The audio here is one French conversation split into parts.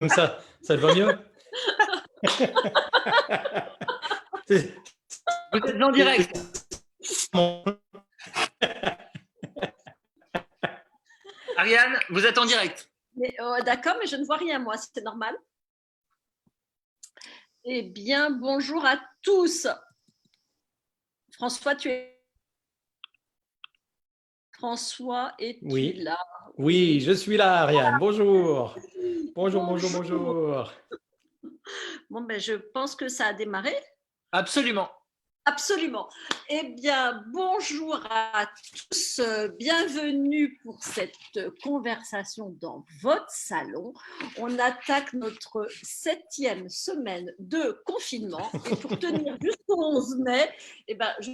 Comme ça te va mieux? Vous êtes en direct. Ariane, vous êtes en direct. D'accord, mais je ne vois rien, moi, c'est normal. Eh bien, bonjour à tous. François, François, es-tu là? Oui, je suis là, Ariane. Bonjour. Bonjour. Bon, ben, je pense que ça a démarré. Absolument. Absolument. Eh bien, bonjour à tous. Bienvenue pour cette conversation dans votre salon. On attaque notre 7e semaine de confinement. Et pour tenir jusqu'au 11 mai, eh ben, je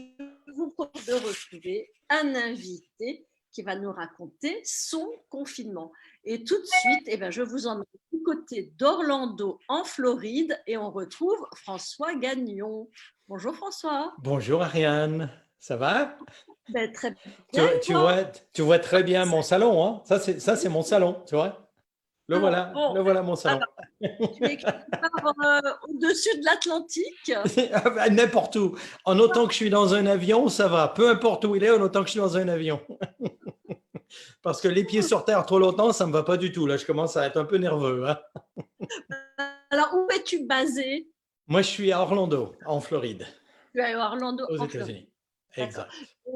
vous propose de retrouver un invité qui va nous raconter son confinement. Et tout de suite, eh ben, je vous emmène du côté d'Orlando, en Floride, et on retrouve François Gagnon. Bonjour François. Bonjour Ariane, ça va? Ben, très bien. Tu vois très bien mon salon, hein? Ça c'est mon salon, tu vois? Le voilà mon salon. Alors, tu es au-dessus de l'Atlantique? N'importe où. En autant que je suis dans un avion, ça va. Peu importe où il est, en autant que je suis dans un avion. Parce que les pieds sur terre trop longtemps, ça ne me va pas du tout. Là, je commence à être un peu nerveux. Hein? Alors, où es-tu basé? Moi, je suis à Orlando, en Floride. Tu es à Orlando, aux en États-Unis. Floride. Exact. Et,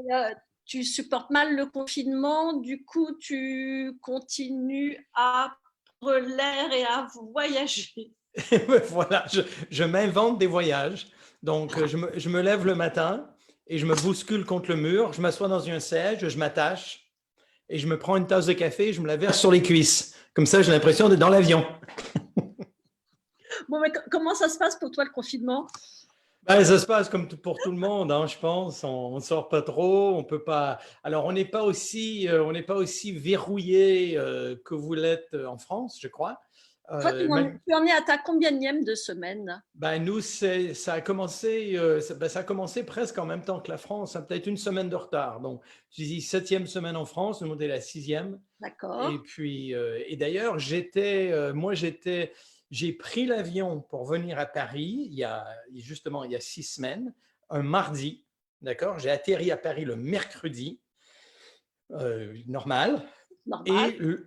tu supportes mal le confinement, du coup, tu continues à prendre l'air et à voyager. Voilà, je m'invente des voyages. Donc, je me lève le matin et je me bouscule contre le mur. Je m'assois dans un siège, je m'attache et je me prends une tasse de café et je me la verse sur les cuisses. Comme ça, j'ai l'impression d'être dans l'avion. Bon, mais comment ça se passe pour toi, le confinement? Ben, ça se passe comme pour tout le monde, hein, je pense. On ne sort pas trop, on peut pas. Alors, on n'est pas aussi verrouillé que vous l'êtes en France, je crois. Toi, tu en es à ta combienième de semaine? Ben, nous, ça a commencé, ça a commencé presque en même temps que la France, hein, peut-être une semaine de retard. Donc, je dis 7e semaine en France, nous, on est la 6e. D'accord. Et puis, et d'ailleurs, j'ai pris l'avion pour venir à Paris il y a 6 semaines, un mardi, d'accord? J'ai atterri à Paris le mercredi, normal.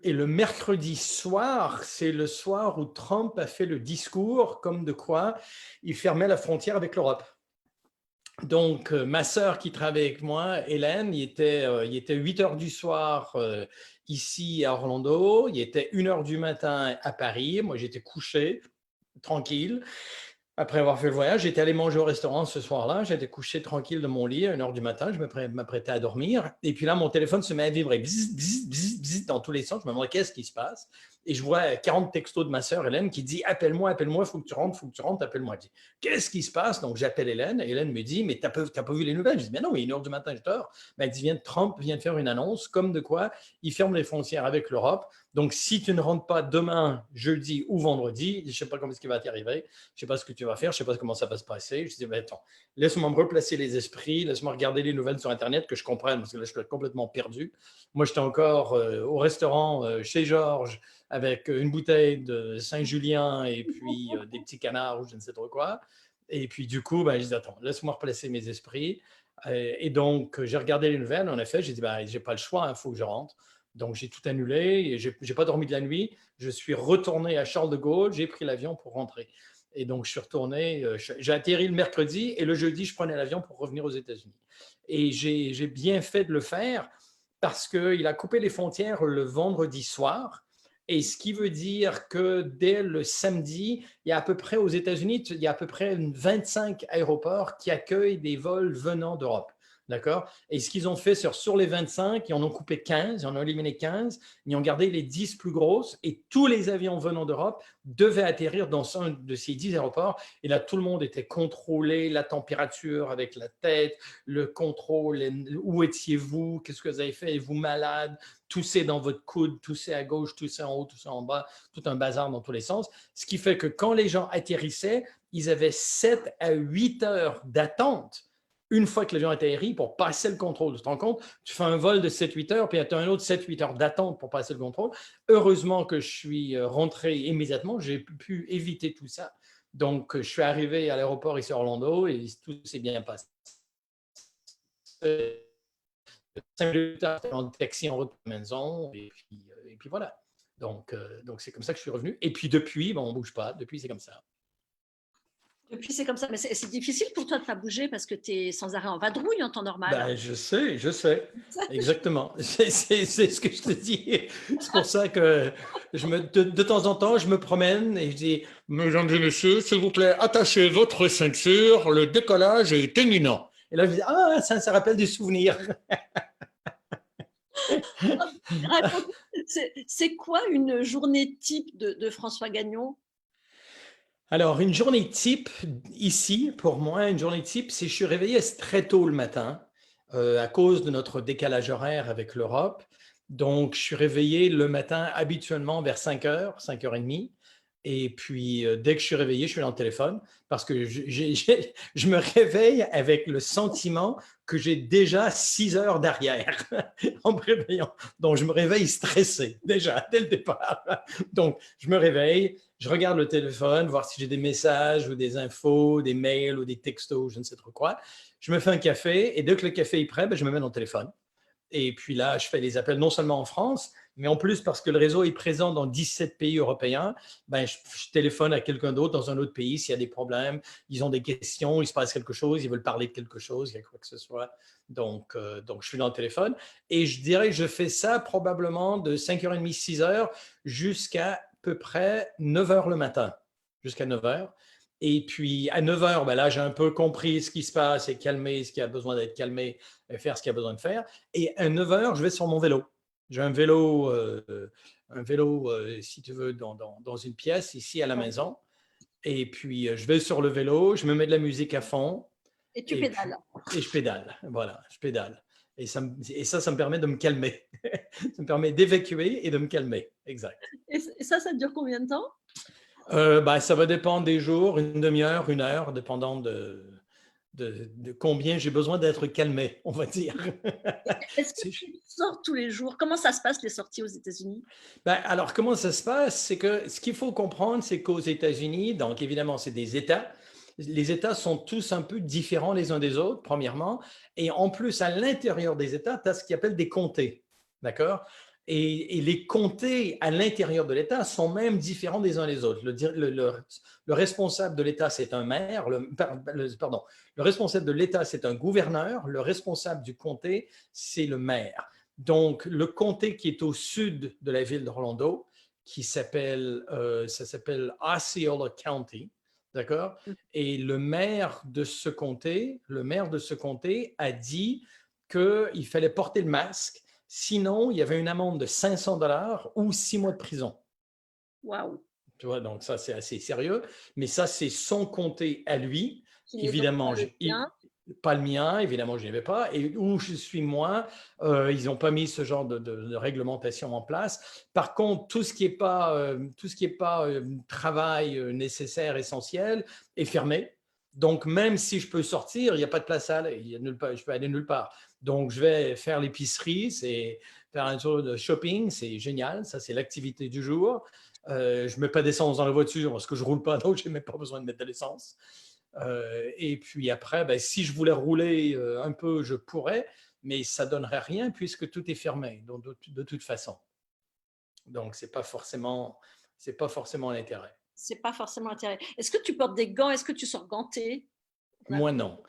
Et le mercredi soir, c'est le soir où Trump a fait le discours comme de quoi il fermait la frontière avec l'Europe. Donc, ma sœur qui travaille avec moi, Hélène, il était 8 heures du soir ici à Orlando, il était 1 heure du matin à Paris. Moi, j'étais couché, tranquille. Après avoir fait le voyage, j'étais allé manger au restaurant ce soir-là. J'étais couché tranquille de mon lit à 1 heure du matin. Je m'apprêtais à dormir. Et puis là, mon téléphone se met à vibrer bzz, bzz, bzz, bzz, dans tous les sens. Je me demande qu'est-ce qui se passe. Et je vois 40 textos de ma sœur Hélène qui dit appelle-moi, il faut que tu rentres, appelle-moi. Je dis qu'est-ce qui se passe? Donc j'appelle Hélène. Et Hélène me dit mais t'as pas vu les nouvelles? Je dis mais non, il est 1 heure du matin, je dors. Elle dit Trump vient de faire une annonce comme de quoi il ferme les frontières avec l'Europe. Donc si tu ne rentres pas demain, jeudi ou vendredi, je ne sais pas comment ce qui va t'arriver, je ne sais pas ce que tu vas faire, je ne sais pas comment ça va se passer. Je dis ben, attends, laisse-moi me replacer les esprits, laisse-moi regarder les nouvelles sur Internet que je comprenne parce que là je suis complètement perdu. Moi j'étais encore au restaurant chez Georges avec une bouteille de Saint-Julien et puis des petits canards ou je ne sais trop quoi. Et puis du coup, ben, je dis attends, laisse-moi replacer mes esprits. Et donc j'ai regardé les nouvelles, en effet, j'ai dit ben, j'ai pas le choix, il faut que je rentre. Donc j'ai tout annulé et j'ai pas dormi de la nuit. Je suis retourné à Charles de Gaulle, j'ai pris l'avion pour rentrer. Et donc je suis retourné, j'ai atterri le mercredi et le jeudi je prenais l'avion pour revenir aux États-Unis. Et j'ai bien fait de le faire parce qu'il a coupé les frontières le vendredi soir. Et ce qui veut dire que dès le samedi, il y a à peu près aux États-Unis, il y a à peu près 25 aéroports qui accueillent des vols venant d'Europe. D'accord? Et ce qu'ils ont fait sur les 25, ils en ont coupé 15, ils en ont éliminé 15, ils ont gardé les 10 plus grosses et tous les avions venant d'Europe devaient atterrir dans un de ces 10 aéroports. Et là, tout le monde était contrôlé, la température avec la tête, le contrôle, où étiez-vous, qu'est-ce que vous avez fait, êtes-vous malade, toussez dans votre coude, toussez à gauche, toussez en haut, toussez en bas, tout un bazar dans tous les sens. Ce qui fait que quand les gens atterrissaient, ils avaient 7 à 8 heures d'attente une fois que l'avion est atterri, pour passer le contrôle. Tu te rends compte? Tu fais un vol de 7-8 heures, puis tu as un autre 7-8 heures d'attente pour passer le contrôle. Heureusement que je suis rentré immédiatement. J'ai pu éviter tout ça. Donc, je suis arrivé à l'aéroport ici à Orlando et tout s'est bien passé. 5 minutes tard, j'étais en taxi en route à la maison et puis voilà. Donc, c'est comme ça que je suis revenu. Et puis depuis, on ne bouge pas. Depuis, c'est comme ça. Depuis, c'est comme ça. Mais c'est difficile pour toi de ne pas bouger parce que tu es sans arrêt en vadrouille en temps normal. Ben, je sais. Exactement. C'est ce que je te dis. C'est pour ça que de temps en temps, je me promène et je dis, mesdames et messieurs, s'il vous plaît, attachez votre ceinture, le décollage est imminent. Et là, je dis, ah, ça rappelle des souvenirs. C'est quoi une journée type de François Gagnon? Alors, une journée type, ici, pour moi, une journée type, c'est que je suis réveillé très tôt le matin à cause de notre décalage horaire avec l'Europe. Donc, je suis réveillé le matin habituellement vers 5 heures, 5h30. Et puis, dès que je suis réveillé, je suis dans le téléphone parce que je me réveille avec le sentiment que j'ai déjà 6 heures derrière en me réveillant. Donc, je me réveille stressé déjà dès le départ. Donc, je me réveille, je regarde le téléphone, voir si j'ai des messages ou des infos, des mails ou des textos, je ne sais trop quoi. Je me fais un café et dès que le café est prêt, je me mets dans le téléphone. Et puis là, je fais les appels non seulement en France, mais en plus parce que le réseau est présent dans 17 pays européens, je téléphone à quelqu'un d'autre dans un autre pays s'il y a des problèmes, ils ont des questions, il se passe quelque chose, ils veulent parler de quelque chose, il y a quoi que ce soit. Donc je suis dans le téléphone et je dirais que je fais ça probablement de 5h30, 6h jusqu'à peu près 9h le matin, jusqu'à 9h. Et puis, à 9h, là, j'ai un peu compris ce qui se passe et calmer ce qui a besoin d'être calmé et faire ce qu'il y a besoin de faire. Et à 9h, je vais sur mon vélo. J'ai un vélo, si tu veux, dans une pièce ici à la maison. Et puis, je vais sur le vélo, je me mets de la musique à fond. Et tu pédales. Et je pédale. Voilà, je pédale. Et ça me permet de me calmer. Ça me permet d'évacuer et de me calmer. Exact. Et ça dure combien de temps? Ça va dépendre des jours, une demi-heure, 1 heure, dépendant de combien j'ai besoin d'être calmé, on va dire. Est-ce que tu sors tous les jours? Comment ça se passe, les sorties aux États-Unis? Alors, comment ça se passe? C'est que ce qu'il faut comprendre, c'est qu'aux États-Unis, donc évidemment, c'est des États. Les États sont tous un peu différents les uns des autres, premièrement. Et en plus, à l'intérieur des États, tu as ce qu'ils appellent des comtés. D'accord? Et les comtés à l'intérieur de l'État sont même différents des uns des autres. Le responsable de l'État, c'est un maire. Le responsable de l'État, c'est un gouverneur. Le responsable du comté, c'est le maire. Donc, le comté qui est au sud de la ville d'Orlando, ça s'appelle Osceola County, d'accord? Et le maire de ce comté a dit qu'il fallait porter le masque. Sinon, il y avait une amende de $500 ou 6 mois de prison. Waouh! Tu vois, donc ça, c'est assez sérieux. Mais ça, c'est son comté à lui. Évidemment, pas le mien, évidemment, je n'y avais pas. Et où je suis moi, ils n'ont pas mis ce genre de réglementation en place. Par contre, tout ce qui n'est pas, travail nécessaire, essentiel, est fermé. Donc, même si je peux sortir, il n'y a pas de place à aller. Je peux aller nulle part. Donc, je vais faire l'épicerie, c'est faire un tour de shopping, c'est génial. Ça, c'est l'activité du jour. Je ne mets pas d'essence dans la voiture parce que je ne roule pas, donc je n'ai même pas besoin de mettre de l'essence. Et puis après, si je voulais rouler un peu, je pourrais, mais ça ne donnerait rien puisque tout est fermé donc de toute façon. Donc, ce n'est pas forcément l'intérêt. C'est pas forcément l'intérêt. Est-ce que tu portes des gants? Est-ce que tu sors ganté? Moi, non.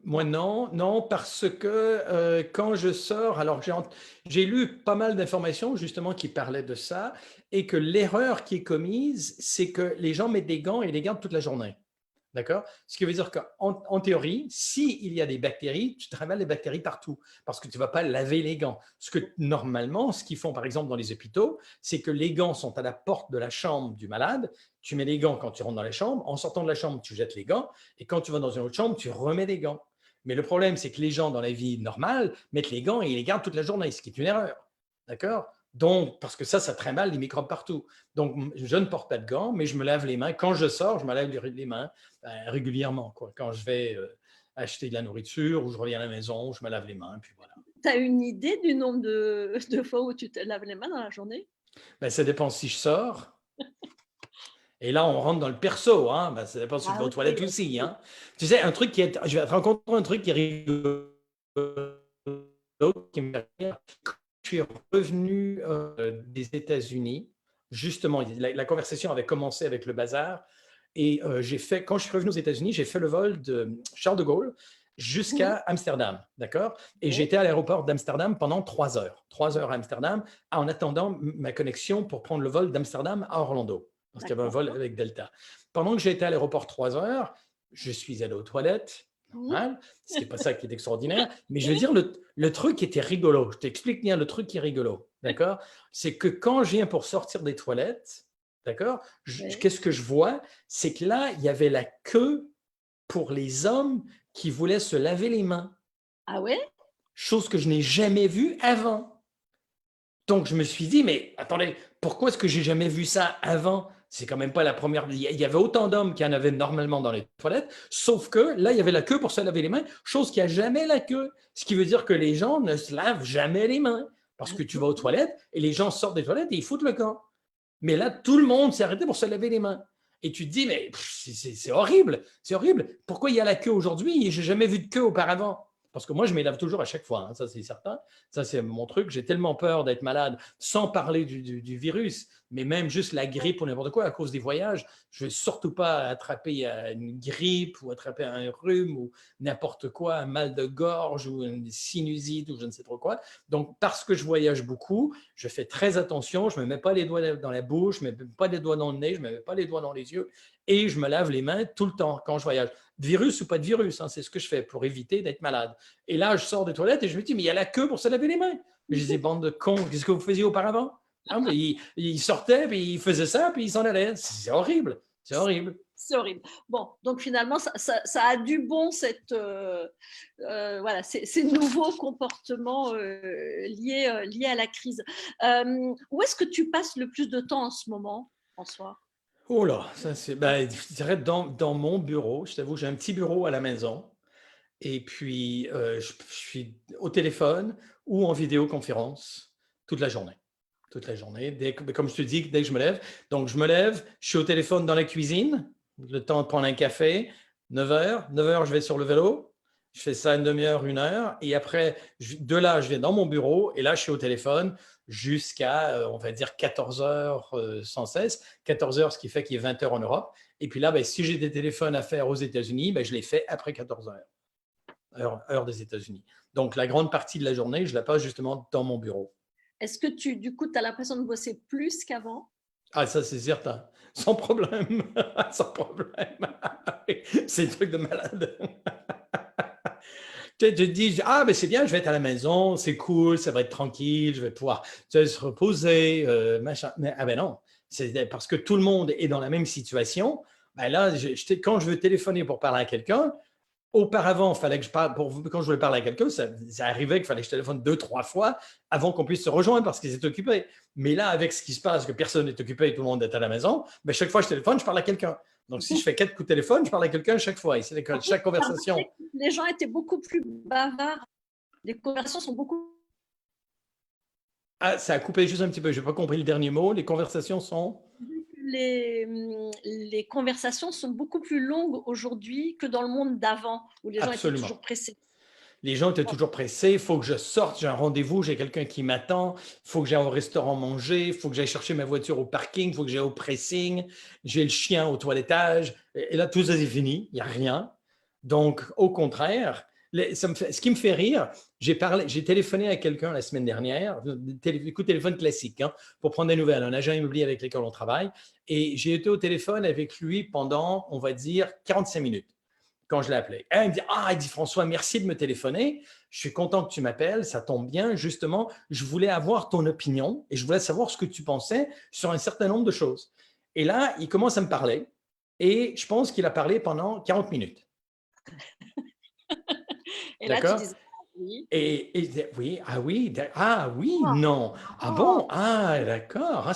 Moi, non, parce que quand je sors, alors j'ai lu pas mal d'informations justement qui parlaient de ça et que l'erreur qui est commise, c'est que les gens mettent des gants et les gardent toute la journée. D'accord? Ce qui veut dire qu'en théorie, s'il y a des bactéries, tu travailles les bactéries partout parce que tu ne vas pas laver les gants. Normalement, ce qu'ils font par exemple dans les hôpitaux, c'est que les gants sont à la porte de la chambre du malade. Tu mets les gants quand tu rentres dans la chambre. En sortant de la chambre, tu jettes les gants. Et quand tu vas dans une autre chambre, tu remets les gants. Mais le problème, c'est que les gens dans la vie normale mettent les gants et ils les gardent toute la journée, ce qui est une erreur. D'accord? Donc, parce que ça trimballe les microbes partout. Donc, je ne porte pas de gants, mais je me lave les mains. Quand je sors, je me lave les mains régulièrement, quoi. Quand je vais acheter de la nourriture, ou je reviens à la maison, je me lave les mains, puis voilà. Tu as une idée du nombre de fois où tu te laves les mains dans la journée? Ben, ça dépend si je sors. Et là, on rentre dans le perso, hein. Ben, ça dépend si je Ah vais aux toilettes oui, aussi, hein. Tu sais, je vais te raconter un truc qui est rigolo, qui me fait rire. Quand je suis revenu des États-Unis, justement, la conversation avait commencé avec le bazar. Et quand je suis revenu aux États-Unis, j'ai fait le vol de Charles de Gaulle jusqu'à Amsterdam, d'accord? Et oui, j'étais à l'aéroport d'Amsterdam pendant 3 heures. 3 heures à Amsterdam, en attendant ma connexion pour prendre le vol d'Amsterdam à Orlando, parce qu'il y avait un vol d'accord. avec Delta. Pendant que j'étais à l'aéroport 3 heures, je suis allé aux toilettes, Mmh. normal, ce n'est pas ça qui est extraordinaire, mais je veux dire, le truc était rigolo. Je t'explique bien le truc qui est rigolo, d'accord? C'est que quand je viens pour sortir des toilettes, d'accord, Oui. qu'est-ce que je vois? C'est que là, il y avait la queue pour les hommes qui voulaient se laver les mains, Ah ouais? chose que je n'ai jamais vue avant. Donc, je me suis dit, mais attendez, pourquoi est-ce que j'ai jamais vu ça avant? C'est quand même pas la première. Il y avait autant d'hommes qu'il y en avait normalement dans les toilettes, sauf que là, il y avait la queue pour se laver les mains, chose qui a jamais la queue. Ce qui veut dire que les gens ne se lavent jamais les mains. Parce Ah que tu vas aux bon? toilettes et les gens sortent des toilettes et ils foutent le camp. Mais là, tout le monde s'est arrêté pour se laver les mains. Et tu te dis, mais c'est horrible, c'est horrible. Pourquoi il y a la queue aujourd'hui? Je n'ai jamais vu de queue auparavant. Parce que moi, je me lave toujours à chaque fois, hein, ça c'est certain. Ça, c'est mon truc. J'ai tellement peur d'être malade, sans parler du virus, mais même juste la grippe ou n'importe quoi à cause des voyages. Je ne veux surtout pas attraper une grippe ou attraper un rhume ou n'importe quoi, un mal de gorge ou une sinusite ou je ne sais trop quoi. Donc, parce que je voyage beaucoup, je fais très attention. Je ne me mets pas les doigts dans la bouche, je ne me mets pas les doigts dans le nez, je ne me mets pas les doigts dans les yeux et je me lave les mains tout le temps quand je voyage. Virus ou pas de virus, hein, c'est ce que je fais pour éviter d'être malade. Et là, je sors des toilettes et je me dis, mais il y a la queue pour se laver les mains. Je dis, bande de cons, qu'est-ce que vous faisiez auparavant? Non, mais ils sortaient, puis ils faisaient ça, puis ils s'en allaient. C'est horrible. C'est horrible. C'est horrible. Bon, donc finalement, ça a du bon, voilà, ces nouveaux comportements liés à la crise. Où est-ce que tu passes le plus de temps en ce moment, François? Oh là, ça c'est, ben, je dirais dans mon bureau. Je t'avoue, j'ai un petit bureau à la maison. Et puis, je suis au téléphone ou en vidéoconférence toute la journée. Toute la journée. Comme je te dis, dès que je me lève. Donc, je me lève, je suis au téléphone dans la cuisine, le temps de prendre un café, 9 heures. 9 heures, je vais sur le vélo. Je fais ça une demi-heure, 1 heure. Et après, de là, je vais dans mon bureau et là, je suis au téléphone jusqu'à, on va dire, 14 heures sans cesse. 14 heures, ce qui fait qu'il est 20 heures en Europe. Et puis là, ben, si j'ai des téléphones à faire aux États-Unis, ben, je les fais après 14 heures. Heure des États-Unis. Donc, la grande partie de la journée, je la passe justement dans mon bureau. Est-ce que du coup, tu as l'impression de bosser plus qu'avant? Ah, ça, c'est certain. Sans problème. Sans problème. C'est un truc de malade. Tu te dis, ah, mais c'est bien, je vais être à la maison, c'est cool, ça va être tranquille, je vais pouvoir se reposer, machin. Mais, ah ben non, c'est parce que tout le monde est dans la même situation. Ben là, quand je veux téléphoner pour parler à quelqu'un, auparavant, il fallait que je parle, quand je voulais parler à quelqu'un, ça arrivait qu'il fallait que je téléphone 2, 3 fois avant qu'on puisse se rejoindre parce qu'ils étaient occupés. Mais là, avec ce qui se passe, que personne n'est occupé et tout le monde est à la maison, ben chaque fois que je téléphone, je parle à quelqu'un. Donc, si je fais 4 coups de téléphone, je parle à quelqu'un chaque fois. Et c'est chaque conversation. Les gens étaient beaucoup plus bavards. Les conversations sont beaucoup. Ah, ça a coupé juste un petit peu. Je n'ai pas compris le dernier mot. Les conversations sont. Les conversations sont beaucoup plus longues aujourd'hui que dans le monde d'avant, où les gens étaient Absolument. toujours pressés. Les gens étaient toujours pressés. Il faut que je sorte, j'ai un rendez-vous, j'ai quelqu'un qui m'attend. Il faut que j'aille au restaurant manger. Il faut que j'aille chercher ma voiture au parking. Il faut que j'aille au pressing. J'ai le chien au toilettage. Et là, tout ça, c'est fini. Il n'y a rien. Donc, au contraire, ce qui me fait rire, j'ai téléphoné à quelqu'un la semaine dernière, coup de téléphone classique, hein, pour prendre des nouvelles, un agent immobilier avec lequel on travaille. Et j'ai été au téléphone avec lui pendant, on va dire, 45 minutes quand je l'ai appelé. Et il me dit, il dit, François, merci de me téléphoner. Je suis content que tu m'appelles. Ça tombe bien. Justement, je voulais avoir ton opinion et je voulais savoir ce que tu pensais sur un certain nombre de choses. Et là, il commence à me parler et je pense qu'il a parlé pendant 40 minutes. Et là, tu D'accord? disais oui. Et oui, oui, non. Ah bon? Ah, d'accord.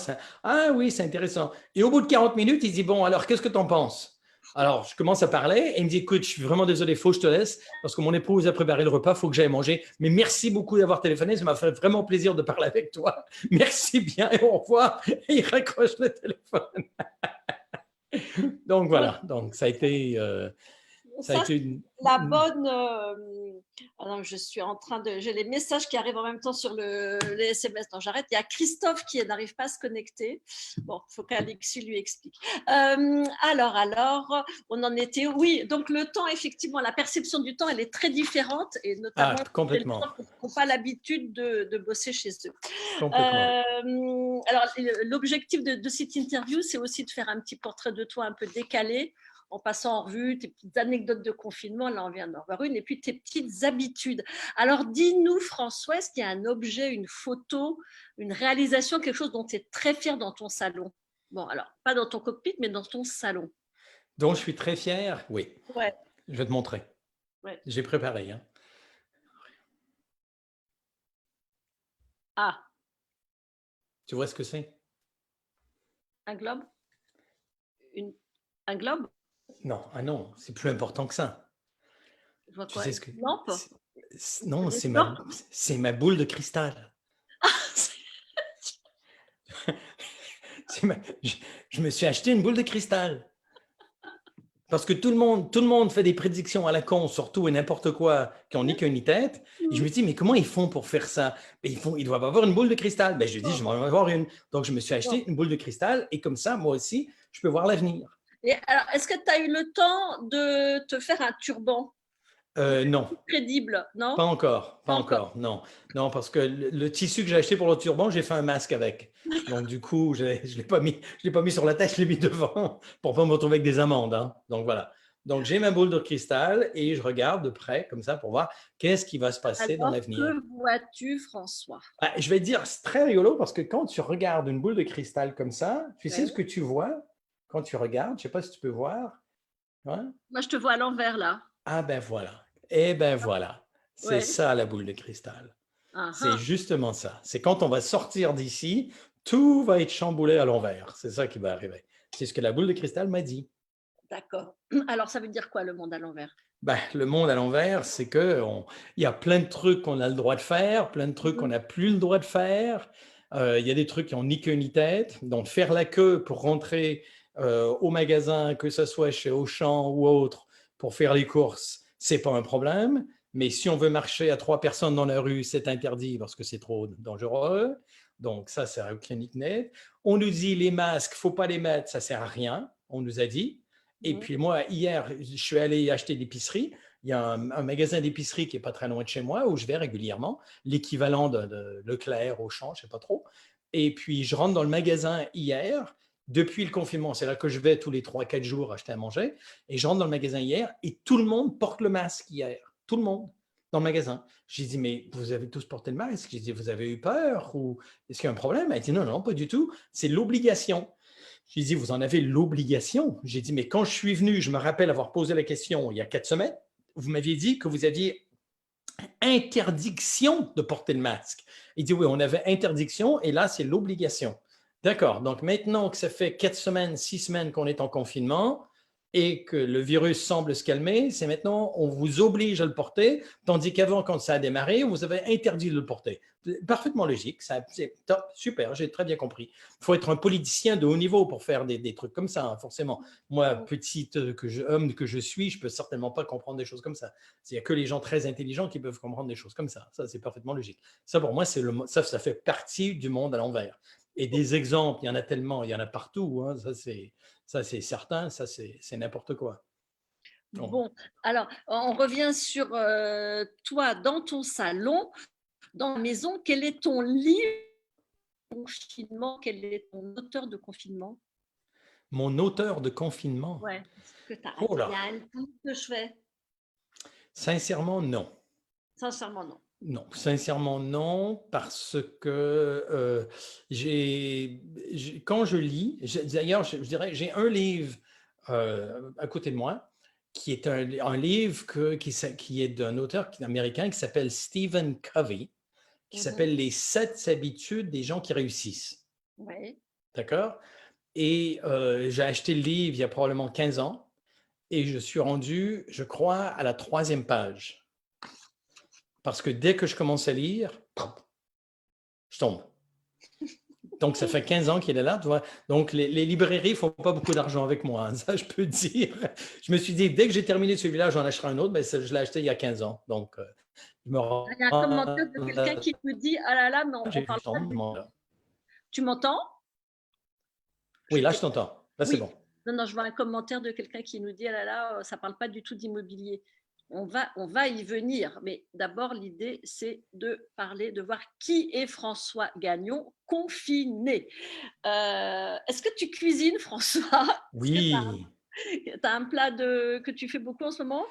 Oui, c'est intéressant. Et au bout de 40 minutes, il dit, bon, alors, qu'est-ce que tu en penses? Alors, je commence à parler et il me dit, écoute, je suis vraiment désolé, il faut que je te laisse parce que mon épouse a préparé le repas, il faut que j'aille manger. Mais merci beaucoup d'avoir téléphoné, ça m'a fait vraiment plaisir de parler avec toi. Merci bien et au revoir. Et il raccroche le téléphone. Donc voilà, donc ça a été, Ça, une... la bonne. Ah non, je suis en train de. J'ai les messages qui arrivent en même temps sur les SMS. Non, j'arrête. Il y a Christophe qui n'arrive pas à se connecter. Bon, il faut qu'Alexis lui explique. Alors, on en était. Oui, donc le temps, effectivement, la perception du temps, elle est très différente et notamment les gens complètement, qui n'ont pas l'habitude de bosser chez eux. complètement. Alors, l'objectif de cette interview, c'est aussi de faire un petit portrait de toi un peu décalé, en passant en revue tes petites anecdotes de confinement, là on vient d'en voir une, et puis tes petites habitudes. Alors dis-nous François, est-ce qu'il y a un objet, une photo, une réalisation, quelque chose dont tu es très fier dans ton salon? Bon, alors pas dans ton cockpit, mais dans ton salon. Donc je suis très fier, oui. Ouais. Je vais te montrer. Ouais. J'ai préparé. Hein. Ah. Tu vois ce que c'est? Un globe? Un globe? Non, non, c'est plus important que ça. Je vois Tu quoi? sais ce que... Une lampe? Non, c'est ma boule de cristal. Je me suis acheté une boule de cristal. Parce que tout le monde fait des prédictions à la con, surtout et n'importe quoi, qui n'ont ni queue ni tête. Et je me dis, mais comment ils font pour faire ça? Ils doivent avoir une boule de cristal. Je dis, je vais en avoir une. Donc, je me suis acheté une boule de cristal et comme ça, moi aussi, je peux voir l'avenir. Et alors, est-ce que tu as eu le temps de te faire un turban? Non. Crédible, non? Pas encore, non. Non, parce que le tissu que j'ai acheté pour le turban, j'ai fait un masque avec. Donc, du coup, je ne l'ai pas mis sur la tête, je l'ai mis devant pour ne pas me retrouver avec des amendes. Hein. Donc, voilà. Donc, j'ai ma boule de cristal et je regarde de près, comme ça, pour voir qu'est-ce qui va se passer dans l'avenir. Que vois-tu, François? Je vais te dire, c'est très rigolo parce que quand tu regardes une boule de cristal comme ça, tu sais ce que tu vois quand tu regardes? Je ne sais pas si tu peux voir. Ouais? Moi, je te vois à l'envers, là. Ah ben voilà. Eh ben voilà. C'est ça la boule de cristal. C'est justement ça. C'est quand on va sortir d'ici, tout va être chamboulé à l'envers. C'est ça qui va arriver. C'est ce que la boule de cristal m'a dit. D'accord. Alors, ça veut dire quoi, le monde à l'envers? Le monde à l'envers, c'est qu'il y a plein de trucs qu'on a le droit de faire, plein de trucs qu'on n'a plus le droit de faire. Il y a des trucs qui n'ont ni queue ni tête. Donc, faire la queue pour rentrer au magasin, que ce soit chez Auchan ou autre, pour faire les courses, ce n'est pas un problème. Mais si on veut marcher à 3 personnes dans la rue, c'est interdit parce que c'est trop dangereux. Donc, ça sert à aucun net. On nous dit les masques, il ne faut pas les mettre, ça ne sert à rien. On nous a dit. Et puis moi, hier, je suis allé acheter l'épicerie. Il y a un magasin d'épicerie qui n'est pas très loin de chez moi où je vais régulièrement, l'équivalent de Leclerc, Auchan, je ne sais pas trop. Et puis, je rentre dans le magasin hier, depuis le confinement, c'est là que je vais tous les 3-4 jours acheter à manger. Et je rentre dans le magasin hier et tout le monde porte le masque hier. Tout le monde dans le magasin. J'ai dit, mais vous avez tous porté le masque? J'ai dit, vous avez eu peur ou est-ce qu'il y a un problème? Elle dit, non, non, pas du tout. C'est l'obligation. J'ai dit, vous en avez l'obligation. J'ai dit, mais quand je suis venu, je me rappelle avoir posé la question il y a 4 semaines, vous m'aviez dit que vous aviez interdiction de porter le masque. Il dit, oui, on avait interdiction et là, c'est l'obligation. D'accord. Donc maintenant que ça fait 4 semaines, 6 semaines qu'on est en confinement et que le virus semble se calmer, c'est maintenant, on vous oblige à le porter, tandis qu'avant, quand ça a démarré, vous avez interdit de le porter. Parfaitement logique, c'est top, super, j'ai très bien compris. Il faut être un politicien de haut niveau pour faire des trucs comme ça, hein, forcément. Moi, petite homme que je suis, je ne peux certainement pas comprendre des choses comme ça. Il n'y a que les gens très intelligents qui peuvent comprendre des choses comme ça. Ça, c'est parfaitement logique. Ça, pour moi, ça fait partie du monde à l'envers. Et des exemples, il y en a tellement, il y en a partout. Hein, ça, c'est certain, ça, c'est n'importe quoi. Bon, alors, on revient sur toi, dans ton salon, dans la maison. Quel est ton livre de confinement? Quel est ton auteur de confinement? Mon auteur de confinement? Ouais, est-ce que tu as Oh là. un livre que je fais? Sincèrement, non. Sincèrement, non. Non, sincèrement, non, parce que quand je lis, d'ailleurs, je dirais, j'ai un livre à côté de moi qui est un livre qui est d'un auteur américain qui s'appelle Stephen Covey, qui s'appelle Les 7 habitudes des gens qui réussissent. Oui. D'accord? Et j'ai acheté le livre il y a probablement 15 ans. et je suis rendu, je crois, à la 3e page. Parce que dès que je commence à lire, je tombe. Donc, ça fait 15 ans qu'il est là, tu vois. Donc, les librairies ne font pas beaucoup d'argent avec moi, hein, ça je peux dire. Je me suis dit, dès que j'ai terminé celui-là, j'en achèterai un autre, mais je l'ai acheté il y a 15 ans. Donc, je me rends. Il y a un commentaire de quelqu'un qui nous dit « Ah là là, non, on parle pas de... » Tu m'entends? Oui, là, je t'entends. Là, c'est Oui. bon. Non, je vois un commentaire de quelqu'un qui nous dit « Ah là là, ça ne parle pas du tout d'immobilier. » On va y venir, mais d'abord, l'idée, c'est de parler, de voir qui est François Gagnon, confiné. Est-ce que tu cuisines, François? Oui. Tu as un plat que tu fais beaucoup en ce moment?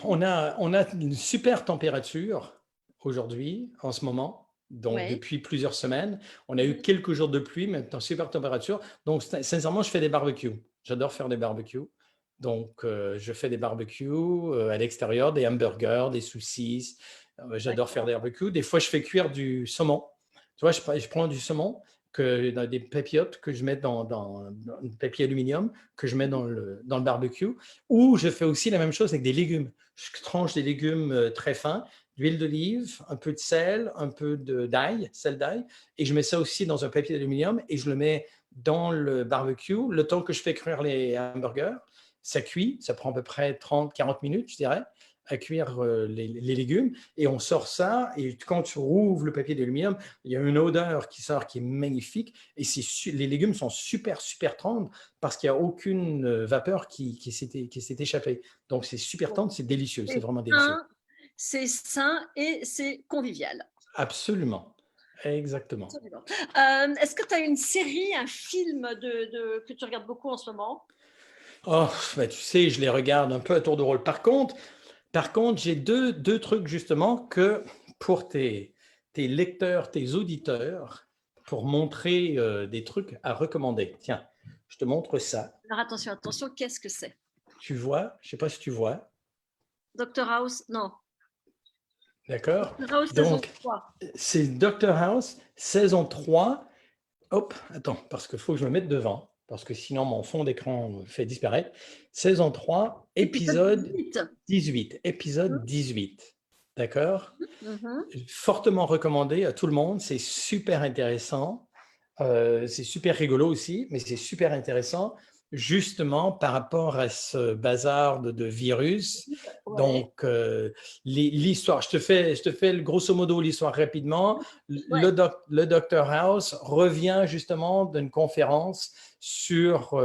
On a une super température aujourd'hui, en ce moment. Donc, Ouais. depuis plusieurs semaines, on a eu quelques jours de pluie, mais en super température. Donc, sincèrement, je fais des barbecues. J'adore faire des barbecues. Donc, je fais des barbecues à l'extérieur, des hamburgers, des saucisses. J'adore faire des barbecues. Des fois, je fais cuire du saumon. Tu vois, je prends du saumon, dans des papillotes que je mets dans un papier aluminium, que je mets dans le barbecue. Ou je fais aussi la même chose avec des légumes. Je tranche des légumes très fins, d'huile d'olive, un peu de sel, un peu d'ail, sel d'ail, et je mets ça aussi dans un papier d'aluminium et je le mets dans le barbecue le temps que je fais cuire les hamburgers. Ça cuit, ça prend à peu près 30-40 minutes, je dirais, à cuire les légumes, et on sort ça, et quand tu rouvres le papier d'aluminium, il y a une odeur qui sort qui est magnifique, et les légumes sont super, super tendres parce qu'il n'y a aucune vapeur qui s'est échappée. Donc, c'est super tendre, c'est délicieux, c'est vraiment délicieux. C'est sain et c'est convivial. Absolument, exactement. Absolument. Est-ce que tu as une série, un film que tu regardes beaucoup en ce moment? Oh, ben, tu sais, je les regarde un peu à tour de rôle. Par contre, j'ai deux trucs justement que pour tes lecteurs, tes auditeurs, pour montrer des trucs à recommander. Tiens, je te montre ça. Alors attention, qu'est-ce que c'est? Tu vois, je ne sais pas si tu vois. Dr House, non. D'accord? Dr House, Donc, saison 3. c'est Dr House, saison 3. Hop, attends, parce qu'il faut que je me mette devant, parce que sinon mon fond d'écran me fait disparaître. Saison 3, épisode 18. Épisode 18. D'accord? Fortement recommandé à tout le monde. C'est super intéressant. C'est super rigolo aussi, mais c'est super intéressant justement par rapport à ce bazar de virus. Ouais. Donc, l'histoire, je te fais grosso modo l'histoire rapidement. Ouais. Le Dr House revient justement d'une conférence sur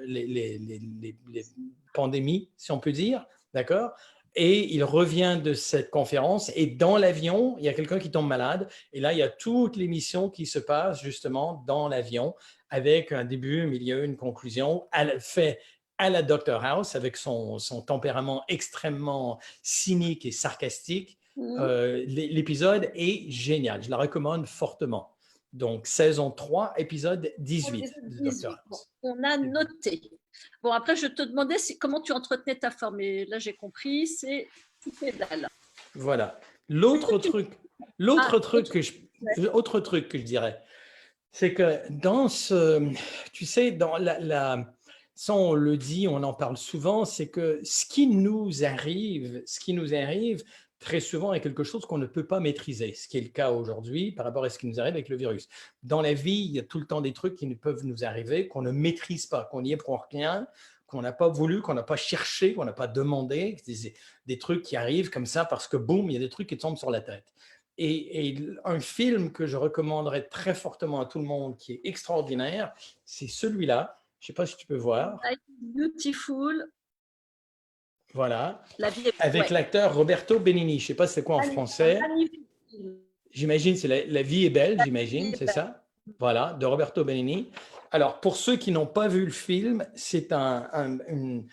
les pandémies, si on peut dire, d'accord? Et il revient de cette conférence et dans l'avion, il y a quelqu'un qui tombe malade. Et là, il y a toute l'émission qui se passe justement dans l'avion avec un début, un milieu, une conclusion, fait à la Dr House avec son tempérament extrêmement cynique et sarcastique. L'épisode est génial. Je la recommande fortement. Donc, saison 3, épisode 18 de Dr House. Bon, on a noté. Bon, après, je te demandais comment tu entretenais ta forme. Et là, j'ai compris, c'est tout pédale. Voilà. L'autre truc que je dirais, c'est que dans tu sais, dans ça on le dit, on en parle souvent, c'est que ce qui nous arrive très souvent est quelque chose qu'on ne peut pas maîtriser, ce qui est le cas aujourd'hui par rapport à ce qui nous arrive avec le virus. Dans la vie, il y a tout le temps des trucs qui ne peuvent nous arriver, qu'on ne maîtrise pas, qu'on n'y est pour rien, qu'on n'a pas voulu, qu'on n'a pas cherché, qu'on n'a pas demandé, des trucs qui arrivent comme ça parce que boum, il y a des trucs qui tombent sur la tête. Et un film que je recommanderais très fortement à tout le monde, qui est extraordinaire, c'est celui-là. Je ne sais pas si tu peux voir. Beautiful. Voilà. La vie est... Avec l'acteur Roberto Benigni. Je ne sais pas c'est quoi en français. J'imagine c'est la vie est belle, j'imagine, c'est ça? Voilà, de Roberto Benigni. Alors, pour ceux qui n'ont pas vu le film, c'est une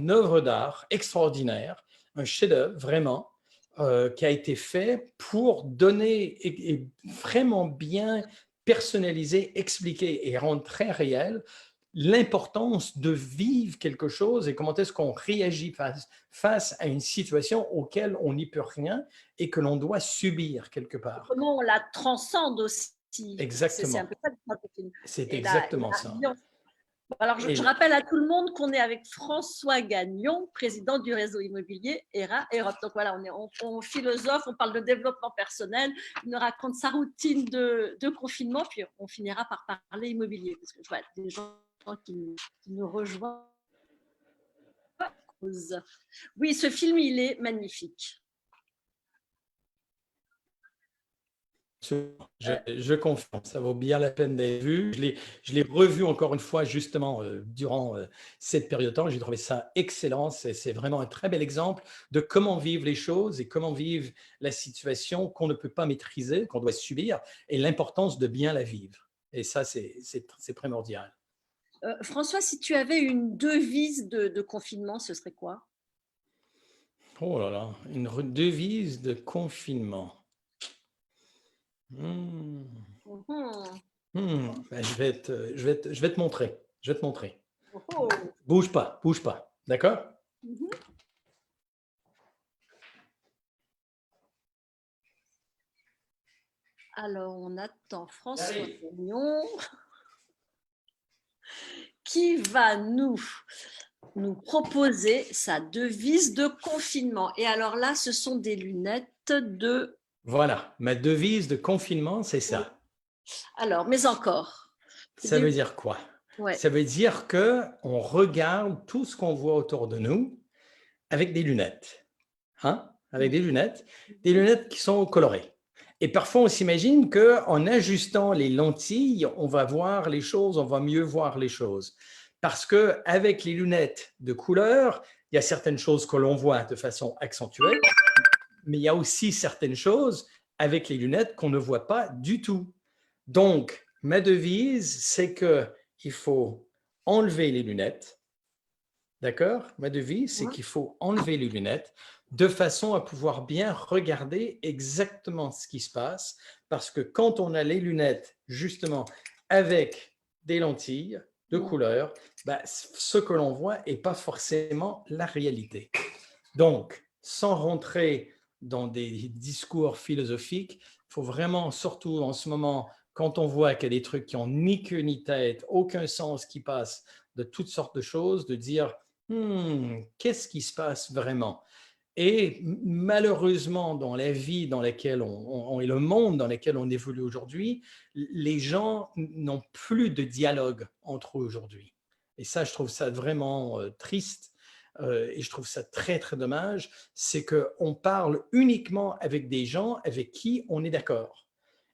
œuvre d'art extraordinaire, un chef-d'œuvre, vraiment, qui a été fait pour donner et vraiment bien personnaliser, expliquer et rendre très réel l'importance de vivre quelque chose et comment est-ce qu'on réagit face à une situation auquel on n'y peut rien et que l'on doit subir quelque part. Comment on la transcende aussi. Exactement. C'est un peu ça le film. C'est exactement ça. Alors, je rappelle à tout le monde qu'on est avec François Gagnon, président du réseau immobilier ERA Europe. Donc voilà, on philosophe, on parle de développement personnel, il nous raconte sa routine de confinement, puis on finira par parler immobilier, parce que je vois des gens qui nous rejoignent. Oui, ce film, il est magnifique. Je confirme, ça vaut bien la peine d'être vu. Je l'ai revu encore une fois justement durant cette période de temps. J'ai trouvé ça excellent. C'est vraiment un très bel exemple de comment vivre les choses et comment vivre la situation qu'on ne peut pas maîtriser, qu'on doit subir, et l'importance de bien la vivre. Et ça, c'est primordial. François, si tu avais une devise de confinement, ce serait quoi? Oh là là, une devise de confinement. Ben, je vais te montrer. Je vais te montrer. Oh. Bouge pas, bouge pas. D'accord? Alors, on attend François Gagnon qui va nous proposer sa devise de confinement. Et alors là, ce sont des lunettes de... Voilà, ma devise de confinement, c'est ça. Alors, mais encore. Ça veut dire quoi? Ouais. Ça veut dire qu'on regarde tout ce qu'on voit autour de nous avec des lunettes. Hein? Avec des lunettes qui sont colorées. Et parfois, on s'imagine qu'en ajustant les lentilles, on va voir les choses, on va mieux voir les choses. Parce qu'avec les lunettes de couleur, il y a certaines choses que l'on voit de façon accentuée, mais il y a aussi certaines choses avec les lunettes qu'on ne voit pas du tout. Donc, ma devise, c'est qu'il faut enlever les lunettes. D'accord? Ma devise, c'est qu'il faut enlever les lunettes de façon à pouvoir bien regarder exactement ce qui se passe. Parce que quand on a les lunettes, justement, avec des lentilles de couleur, ce que l'on voit n'est pas forcément la réalité. Donc, sans rentrer dans des discours philosophiques, il faut vraiment, surtout en ce moment, quand on voit qu'il y a des trucs qui n'ont ni queue ni tête, aucun sens qui passe, de toutes sortes de choses, de dire qu'est-ce qui se passe vraiment? Et malheureusement, dans la vie dans laquelle et le monde dans lequel on évolue aujourd'hui, les gens n'ont plus de dialogue entre eux aujourd'hui. Et ça, je trouve ça vraiment triste. Et je trouve ça très, très dommage, c'est qu'on parle uniquement avec des gens avec qui on est d'accord.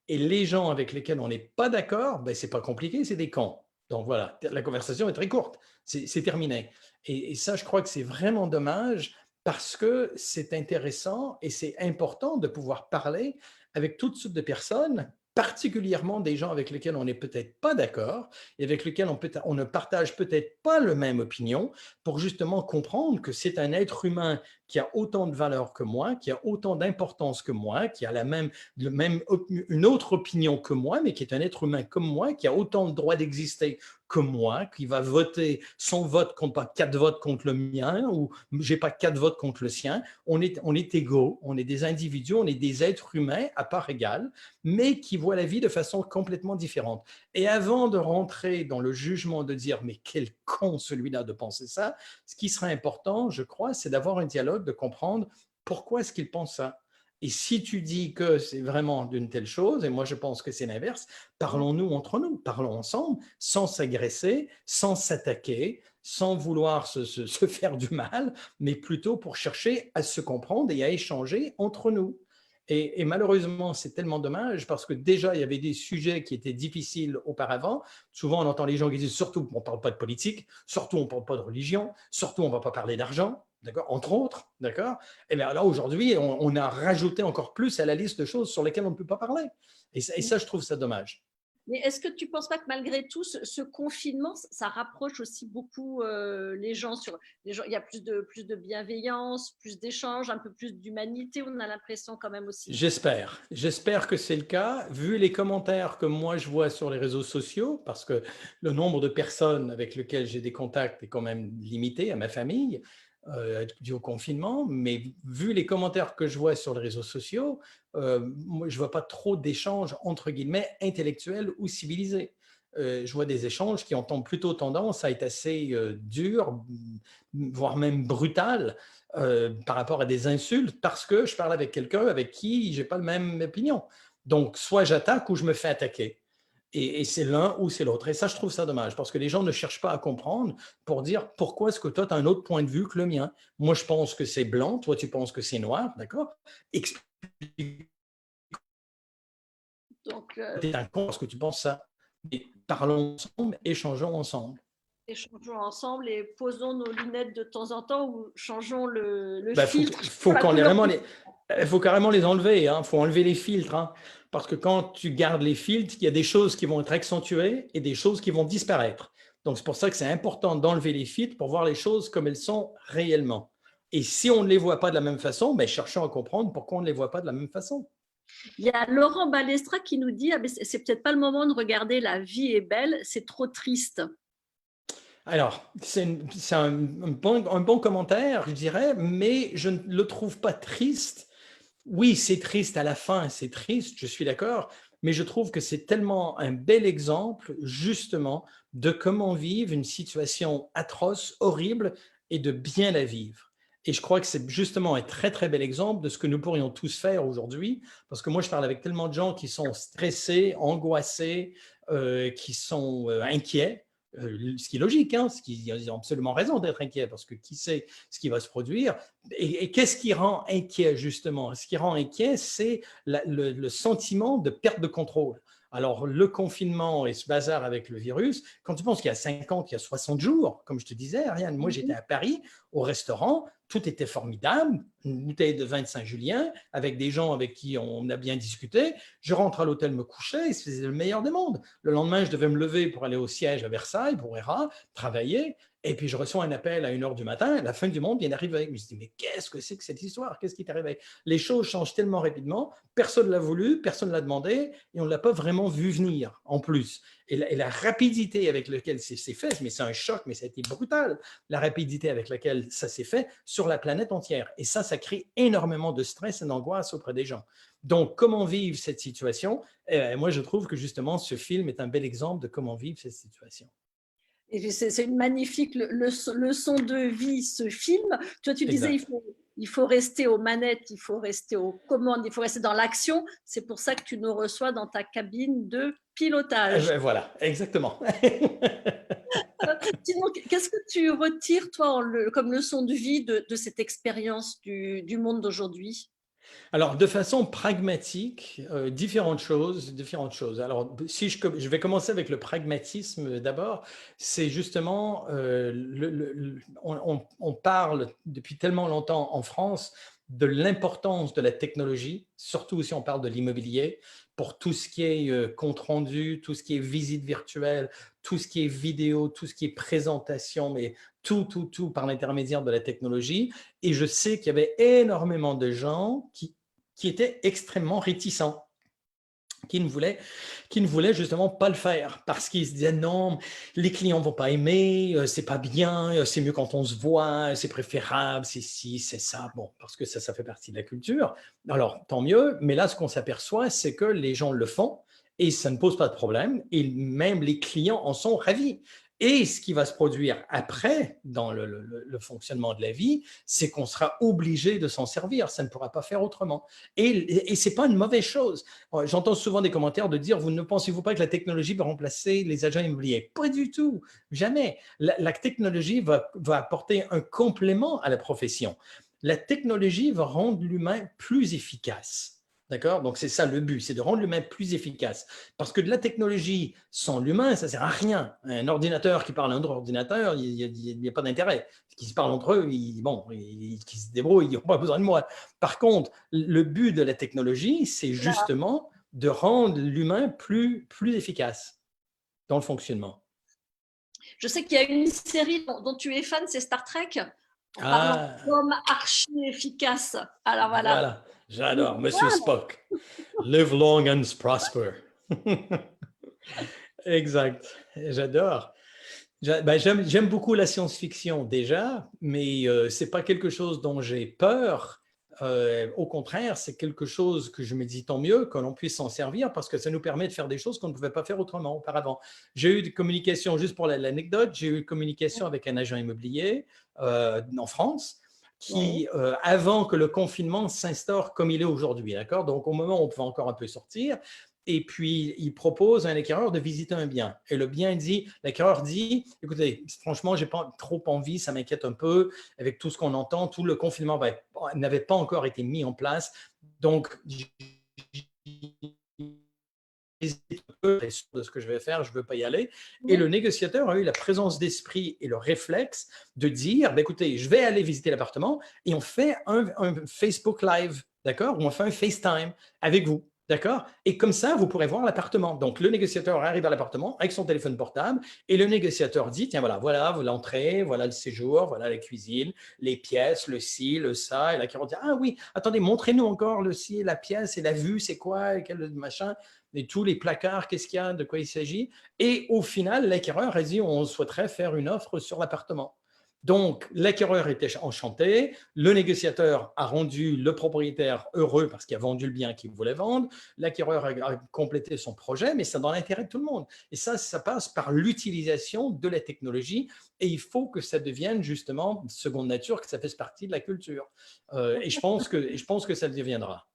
Et les gens avec lesquels on n'est pas d'accord, ce n'est pas compliqué, c'est des cons. Donc voilà, la conversation est très courte, c'est terminé. Et ça, je crois que c'est vraiment dommage parce que c'est intéressant et c'est important de pouvoir parler avec toutes sortes de personnes, particulièrement des gens avec lesquels on n'est peut-être pas d'accord et avec lesquels on ne partage peut-être pas la même opinion, pour justement comprendre que c'est un être humain qui a autant de valeur que moi, qui a autant d'importance que moi, qui a une autre opinion que moi, mais qui est un être humain comme moi, qui a autant de droit d'exister que moi, qui va voter son vote contre pas 4 votes contre le mien, ou j'ai pas 4 votes contre le sien. On est égaux, on est des individus, on est des êtres humains à part égale, mais qui voient la vie de façon complètement différente. Et avant de rentrer dans le jugement de dire mais quel con celui-là de penser ça, ce qui serait important, je crois, c'est d'avoir un dialogue, de comprendre pourquoi est-ce qu'il pense ça. Et si tu dis que c'est vraiment d'une telle chose, et moi je pense que c'est l'inverse, parlons-nous entre nous, parlons ensemble, sans s'agresser, sans s'attaquer, sans vouloir se faire du mal, mais plutôt pour chercher à se comprendre et à échanger entre nous. Et malheureusement, c'est tellement dommage parce que déjà, il y avait des sujets qui étaient difficiles auparavant. Souvent, on entend les gens qui disent surtout, on ne parle pas de politique, surtout, on ne parle pas de religion, surtout, on ne va pas parler d'argent, d'accord, entre autres, d'accord. Et bien là, aujourd'hui, on a rajouté encore plus à la liste de choses sur lesquelles on ne peut pas parler. Et ça, je trouve ça dommage. Mais est-ce que tu ne penses pas que malgré tout, ce confinement, ça rapproche aussi beaucoup les gens il y a plus de bienveillance, plus d'échanges, un peu plus d'humanité, on a l'impression quand même aussi. J'espère que c'est le cas. Vu les commentaires que moi je vois sur les réseaux sociaux, parce que le nombre de personnes avec lesquelles j'ai des contacts est quand même limité à ma famille, dû au confinement, mais vu les commentaires que je vois sur les réseaux sociaux, moi, je ne vois pas trop d'échanges entre guillemets intellectuels ou civilisés. je vois des échanges qui ont plutôt tendance à être assez durs, voire même brutales, par rapport à des insultes, parce que je parle avec quelqu'un avec qui je n'ai pas la même opinion. Donc, soit j'attaque ou je me fais attaquer. Et c'est l'un ou c'est l'autre. Et ça, je trouve ça dommage, parce que les gens ne cherchent pas à comprendre pour dire pourquoi est-ce que toi, tu as un autre point de vue que le mien. Moi, je pense que c'est blanc, toi, tu penses que c'est noir, d'accord? Explique. Donc, T'es un con parce que tu penses ça. Mais parlons ensemble, échangeons ensemble. échangeons ensemble et posons nos lunettes de temps en temps ou changeons le Ben, filtre. faut carrément faut carrément les enlever. Il faut enlever les filtres. Parce que quand tu gardes les filtres, il y a des choses qui vont être accentuées et des choses qui vont disparaître. Donc, c'est pour ça que c'est important d'enlever les filtres pour voir les choses comme elles sont réellement. Et si on ne les voit pas de la même façon, ben, cherchons à comprendre pourquoi on ne les voit pas de la même façon. Il y a Laurent Balestra qui nous dit c'est peut-être pas le moment de regarder La vie est belle, c'est trop triste. Alors, c'est un bon commentaire, je dirais, mais je ne le trouve pas triste. Oui, c'est triste à la fin, c'est triste, je suis d'accord, mais je trouve que c'est tellement un bel exemple, justement, de comment vivre une situation atroce, horrible, et de bien la vivre. Et je crois que c'est justement un très, très bel exemple de ce que nous pourrions tous faire aujourd'hui, parce que moi, je parle avec tellement de gens qui sont stressés, angoissés, qui sont inquiets, ce qui est logique, ils ont absolument raison d'être inquiets, parce que qui sait ce qui va se produire. Et qu'est-ce qui rend inquiet, justement? Ce qui rend inquiet, c'est le sentiment de perte de contrôle. Alors, le confinement et ce bazar avec le virus, quand tu penses qu'il y a 50, il y a 60 jours, comme je te disais, Ariane, moi j'étais à Paris, au restaurant, tout était formidable, une bouteille de vin de Saint-Julien, avec des gens avec qui on a bien discuté. Je rentre à l'hôtel me coucher, et c'est le meilleur des mondes. Le lendemain, je devais me lever pour aller au siège à Versailles, pour ERA, travailler. Et puis, je reçois un appel à 1 h du matin, la fin du monde vient d'arriver. Je me dis, mais qu'est-ce que c'est que cette histoire? Qu'est-ce qui t'est arrivé? Les choses changent tellement rapidement, personne ne l'a voulu, personne ne l'a demandé, et on ne l'a pas vraiment vu venir, en plus. Et la rapidité avec laquelle c'est fait, mais c'est un choc, mais ça a été brutal, la rapidité avec laquelle ça s'est fait sur la planète entière. Et ça crée énormément de stress et d'angoisse auprès des gens. Donc, comment vivre cette situation? Moi, je trouve que justement, ce film est un bel exemple de comment vivre cette situation. Et c'est une magnifique leçon de vie, ce film. Toi, tu disais, Exact. il faut rester aux manettes, il faut rester aux commandes, il faut rester dans l'action. C'est pour ça que tu nous reçois dans ta cabine de pilotage. Voilà, exactement. Sinon, qu'est-ce que tu retires, toi, comme leçon de vie de cette expérience du monde d'aujourd'hui? Alors, de façon pragmatique, différentes choses, différentes choses. Alors, si je vais commencer avec le pragmatisme d'abord, c'est justement, on parle depuis tellement longtemps en France de l'importance de la technologie, surtout si on parle de l'immobilier, pour tout ce qui est compte rendu, tout ce qui est visite virtuelle, tout ce qui est vidéo, tout ce qui est présentation, mais tout par l'intermédiaire de la technologie. Et je sais qu'il y avait énormément de gens qui étaient extrêmement réticents, qui ne voulaient justement pas le faire parce qu'ils se disaient non, les clients ne vont pas aimer, c'est pas bien, c'est mieux quand on se voit, c'est préférable, c'est ci, c'est ça. Bon, parce que ça fait partie de la culture. Alors, tant mieux, mais là, ce qu'on s'aperçoit, c'est que les gens le font et ça ne pose pas de problème et même les clients en sont ravis. Et ce qui va se produire après, dans le fonctionnement de la vie, c'est qu'on sera obligé de s'en servir. Ça ne pourra pas faire autrement. Et ce n'est pas une mauvaise chose. J'entends souvent des commentaires de dire, vous ne pensez-vous pas que la technologie va remplacer les agents immobiliers? Pas du tout, jamais. La technologie va apporter un complément à la profession. La technologie va rendre l'humain plus efficace. D'accord? Donc, c'est ça le but, c'est de rendre l'humain plus efficace. Parce que de la technologie sans l'humain, ça ne sert à rien. Un ordinateur qui parle à un autre ordinateur, il n'y a pas d'intérêt. Qui se parlent entre eux, ils se débrouillent, ils n'ont pas besoin de moi. Par contre, le but de la technologie, c'est justement de rendre l'humain plus efficace dans le fonctionnement. Je sais qu'il y a une série dont tu es fan, c'est Star Trek, en parlant d'hommes archi efficaces. Alors voilà. J'adore, Monsieur Spock. Live long and prosper. Exact, j'adore. J'aime beaucoup la science-fiction déjà, mais ce n'est pas quelque chose dont j'ai peur. Au contraire, c'est quelque chose que je me dis tant mieux que l'on puisse s'en servir parce que ça nous permet de faire des choses qu'on ne pouvait pas faire autrement auparavant. J'ai eu des communications, juste pour l'anecdote, j'ai eu une communication avec un agent immobilier en France qui, avant que le confinement s'instaure comme il est aujourd'hui, d'accord? Donc, au moment où on pouvait encore un peu sortir, et puis il propose à un acquéreur de visiter un bien. Et l'acquéreur dit, écoutez, franchement, j'ai pas trop envie, ça m'inquiète un peu, avec tout ce qu'on entend, tout le confinement n'avait pas encore été mis en place. Donc, j'hésite un peu de ce que je vais faire, je ne veux pas y aller. Et le négociateur a eu la présence d'esprit et le réflexe de dire, écoutez, je vais aller visiter l'appartement et on fait un Facebook Live, d'accord? Ou on fait un FaceTime avec vous. D'accord? Et comme ça, vous pourrez voir l'appartement. Donc, le négociateur arrive à l'appartement avec son téléphone portable et le négociateur dit, tiens, voilà l'entrée, voilà le séjour, voilà la cuisine, les pièces, le ci, le ça. Et l'acquéreur dit, ah oui, attendez, montrez-nous encore le ci, la pièce et la vue, c'est quoi, et quel machin, et tous les placards, qu'est-ce qu'il y a, de quoi il s'agit. Et au final, l'acquéreur a dit, on souhaiterait faire une offre sur l'appartement. Donc, l'acquéreur était enchanté, le négociateur a rendu le propriétaire heureux parce qu'il a vendu le bien qu'il voulait vendre, l'acquéreur a complété son projet, mais c'est dans l'intérêt de tout le monde. Et ça passe par l'utilisation de la technologie et il faut que ça devienne justement seconde nature, que ça fasse partie de la culture. Et je pense que ça le deviendra.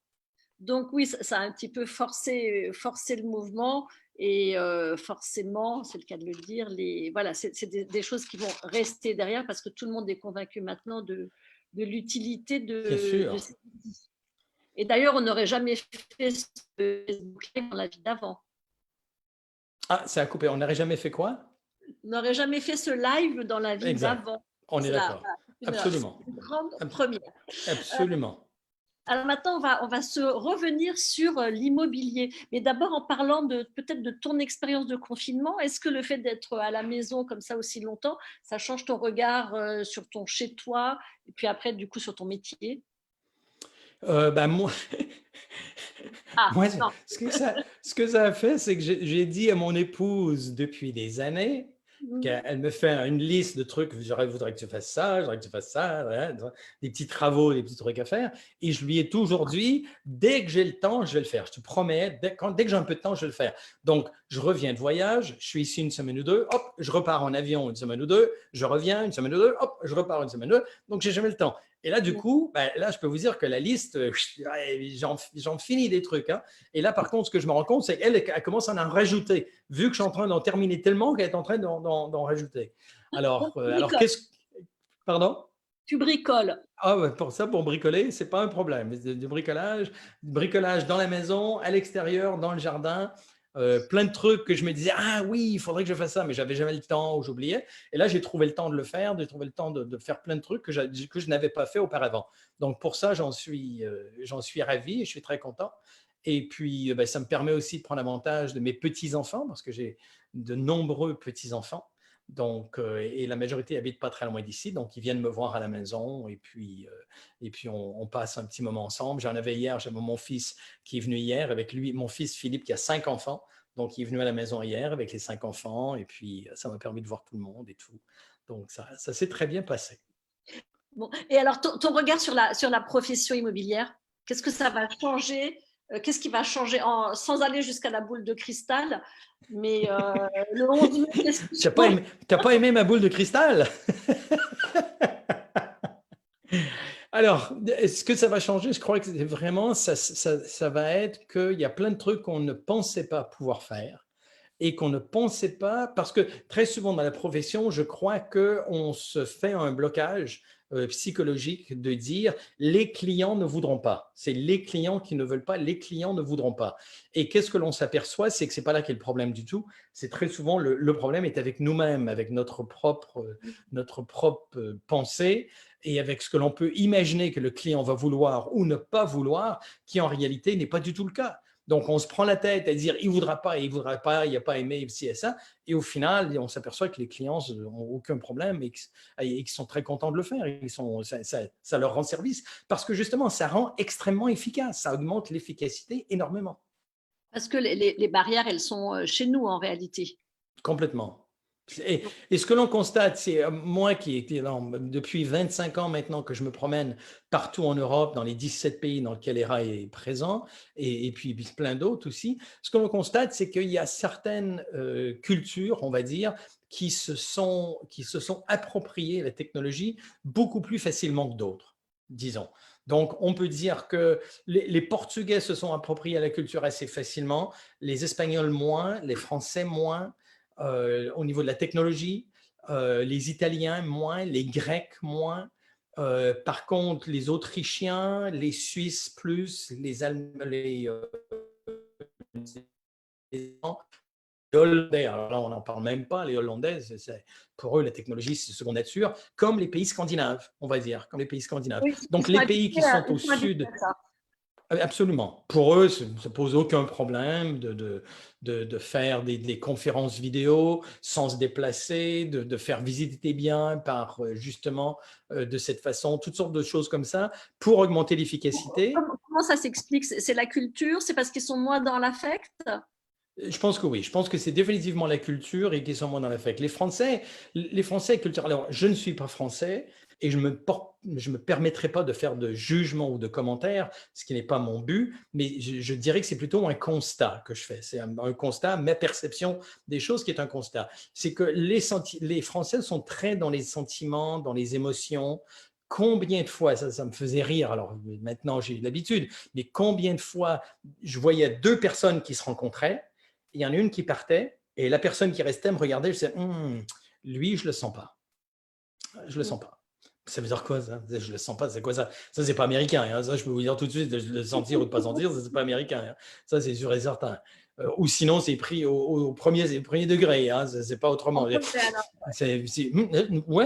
Donc oui, ça a un petit peu forcé le mouvement et forcément, c'est le cas de le dire, voilà, c'est des choses qui vont rester derrière parce que tout le monde est convaincu maintenant de l'utilité Bien sûr. ces outils. Et d'ailleurs, on n'aurait jamais fait ce Facebook Live dans la vie d'avant. Ah, ça a coupé. On n'aurait jamais fait quoi? On n'aurait jamais fait ce live dans la vie Exact. d'avant. On est d'accord. Absolument. Une grande première. Absolument. Alors maintenant, on va se revenir sur l'immobilier. Mais d'abord, en parlant peut-être de ton expérience de confinement, est-ce que le fait d'être à la maison comme ça aussi longtemps, ça change ton regard sur ton chez-toi et puis après, du coup, sur ton métier? Moi, moi ce que ça a fait, c'est que j'ai dit à mon épouse depuis des années qu'elle me fait une liste de trucs, je voudrais que tu fasses ça, je voudrais que tu fasses ça, des petits travaux, des petits trucs à faire. Et je lui ai toujours dit, dès que j'ai le temps, je vais le faire. Je te promets, dès que j'ai un peu de temps, je vais le faire. Donc, je reviens de voyage, je suis ici une semaine ou deux, hop, je repars en avion une semaine ou deux, je reviens une semaine ou deux, hop, je repars une semaine ou deux. Donc, j'ai jamais le temps. Et là, du coup, là, je peux vous dire que la liste, j'en finis des trucs. Hein. Et là, par contre, ce que je me rends compte, c'est qu'elle commence à en rajouter, vu que je suis en train d'en terminer tellement qu'elle est en train d'en rajouter. Alors qu'est-ce… Pardon? Tu bricoles. Ah, ouais, pour bricoler, c'est pas un problème. Du bricolage dans la maison, à l'extérieur, dans le jardin. Plein de trucs que je me disais, ah oui, il faudrait que je fasse ça, mais j'avais jamais le temps ou j'oubliais. Et là, j'ai trouvé le temps de le faire, j'ai trouvé le temps de faire plein de trucs que je n'avais pas fait auparavant. Donc, pour ça, j'en suis ravi et je suis très content. Et puis, ça me permet aussi de prendre avantage de mes petits-enfants parce que j'ai de nombreux petits-enfants. Donc, et la majorité n'habite pas très loin d'ici, donc ils viennent me voir à la maison et puis on passe un petit moment ensemble. J'avais mon fils qui est venu hier avec lui, mon fils Philippe qui a 5 enfants, donc il est venu à la maison hier avec les 5 enfants et puis ça m'a permis de voir tout le monde et tout. Donc ça s'est très bien passé. Bon. Et alors, ton regard sur la profession immobilière, qu'est-ce que ça va changer? Qu'est-ce qui va changer sans aller jusqu'à la boule de cristal? Mais le 11 mai, tu n'as pas aimé ma boule de cristal? Alors, est-ce que ça va changer? Je crois que vraiment, ça va être qu'il y a plein de trucs qu'on ne pensait pas pouvoir faire et qu'on ne pensait pas, parce que très souvent dans la profession, je crois qu'on se fait un blocage psychologique de dire les clients ne voudront pas. C'est les clients qui ne veulent pas, les clients ne voudront pas. Et qu'est-ce que l'on s'aperçoit? C'est que ce n'est pas là qu'est le problème du tout. C'est très souvent le problème est avec nous-mêmes, avec notre propre pensée et avec ce que l'on peut imaginer que le client va vouloir ou ne pas vouloir, qui en réalité n'est pas du tout le cas. Donc, on se prend la tête à dire il ne voudra pas, il n'a pas aimé, ci et ça. Et au final, on s'aperçoit que les clients n'ont aucun problème et qu'ils sont très contents de le faire. Ça leur rend service parce que justement, ça rend extrêmement efficace. Ça augmente l'efficacité énormément. Parce que les barrières, elles sont chez nous en réalité. Complètement. Et ce que l'on constate, c'est moi qui étais depuis 25 ans maintenant que je me promène partout en Europe, dans les 17 pays dans lesquels ERA est présent, et puis plein d'autres aussi, ce que l'on constate, c'est qu'il y a certaines cultures, on va dire, qui se sont appropriées la technologie beaucoup plus facilement que d'autres, disons. Donc, on peut dire que les Portugais se sont appropriés la culture assez facilement, les Espagnols moins, les Français moins, au niveau de la technologie, les Italiens moins, les Grecs moins. Par contre, les Autrichiens, les Suisses plus, les Allemands, les Hollandais, alors là, on n'en parle même pas, les Hollandais, pour eux, la technologie, c'est seconde nature, comme les pays scandinaves, on va dire, comme les pays scandinaves. Oui, Donc, les pays qui sont au sud, absolument. Pour eux, ça ne pose aucun problème de faire des conférences vidéo sans se déplacer, de faire visiter tes biens par justement de cette façon, toutes sortes de choses comme ça pour augmenter l'efficacité. Comment ça s'explique? C'est la culture? C'est parce qu'ils sont moins dans l'affect? Je pense que oui, je pense que c'est définitivement la culture et qu'ils sont moins dans l'affect. Les Français culturellement, alors je ne suis pas français et je me permettrai pas de faire de jugement ou de commentaires, ce qui n'est pas mon but, mais je dirais que c'est plutôt un constat que je fais. C'est un constat, ma perception des choses qui est un constat. C'est que les Français sont très dans les sentiments, dans les émotions. Combien de fois, ça me faisait rire, alors maintenant j'ai l'habitude, mais combien de fois je voyais deux personnes qui se rencontraient, il y en a une qui partait et la personne qui restait me regardait, je disais, lui, je le sens pas. Je le sens pas. Ça veut dire quoi, ça? Je le sens pas, c'est quoi ça? Ça, c'est pas américain. Hein. Ça, je peux vous dire tout de suite, de le sentir ou de pas sentir, ça, c'est pas américain. Hein. Ça, c'est sûr et certain. Ou sinon, c'est pris au premier degré. Hein. C'est pas autrement. Ouais,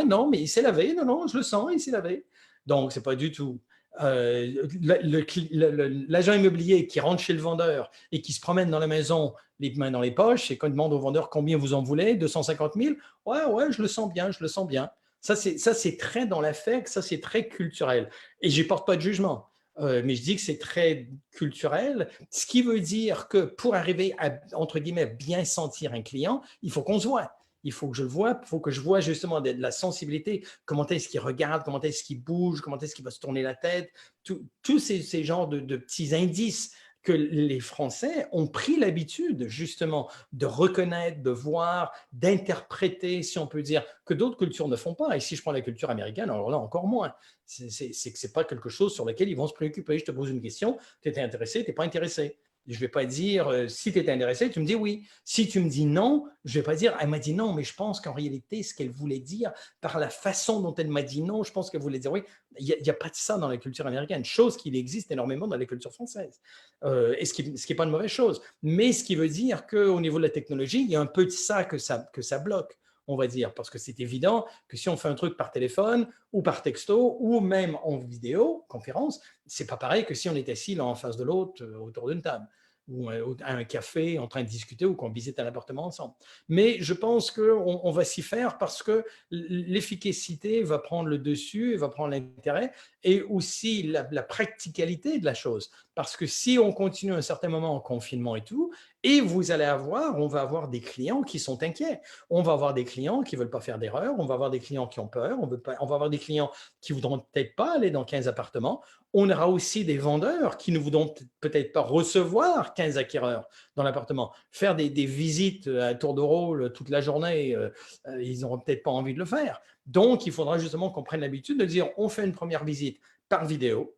non, mais il s'est lavé. Non, non, je le sens, il s'est lavé. Donc, c'est pas du tout. L'agent immobilier qui rentre chez le vendeur et qui se promène dans la maison les mains dans les poches et quand il demande au vendeur combien vous en voulez, 250 000, ouais, je le sens bien, je le sens bien. Ça, c'est très dans l'affect, ça, c'est très culturel. Et je porte pas de jugement, mais je dis que c'est très culturel, ce qui veut dire que pour arriver à, entre guillemets, bien sentir un client, il faut qu'on se voit. Il faut que je le voie, il faut que je vois justement de la sensibilité, comment est-ce qu'il regarde, comment est-ce qu'il bouge, comment est-ce qu'il va se tourner la tête, tous ces genres de petits indices que les Français ont pris l'habitude justement de reconnaître, de voir, d'interpréter, si on peut dire, que d'autres cultures ne font pas. Et si je prends la culture américaine, alors là encore moins. C'est que ce n'est pas quelque chose sur lequel ils vont se préoccuper. Je te pose une question, tu étais intéressé, tu n'es pas intéressé. Je ne vais pas dire, si tu es intéressé, tu me dis oui. Si tu me dis non, je ne vais pas dire, elle m'a dit non, mais je pense qu'en réalité, ce qu'elle voulait dire, par la façon dont elle m'a dit non, je pense qu'elle voulait dire oui. Il n'y a pas de ça dans la culture américaine, chose qu'il existe énormément dans la culture française. Et ce qui n'est pas une mauvaise chose. Mais ce qui veut dire qu'au niveau de la technologie, il y a un peu de ça que ça bloque, on va dire, parce que c'est évident que si on fait un truc par téléphone ou par texto ou même en vidéo, conférence, c'est pas pareil que si on est assis l'un en face de l'autre autour d'une table ou à un café en train de discuter ou qu'on visite un appartement ensemble. Mais je pense qu'on va s'y faire parce que l'efficacité va prendre le dessus et va prendre l'intérêt et aussi la practicalité de la chose. Parce que si on continue à un certain moment en confinement et tout, et on va avoir des clients qui sont inquiets. On va avoir des clients qui ne veulent pas faire d'erreur, on va avoir des clients qui ont peur, on va avoir des clients qui ne voudront peut-être pas aller dans 15 appartements. On aura aussi des vendeurs qui ne voudront peut-être pas recevoir 15 acquéreurs dans l'appartement. Faire des visites à tour de rôle toute la journée, ils n'auront peut-être pas envie de le faire. Donc, il faudra justement qu'on prenne l'habitude de dire on fait une première visite par vidéo.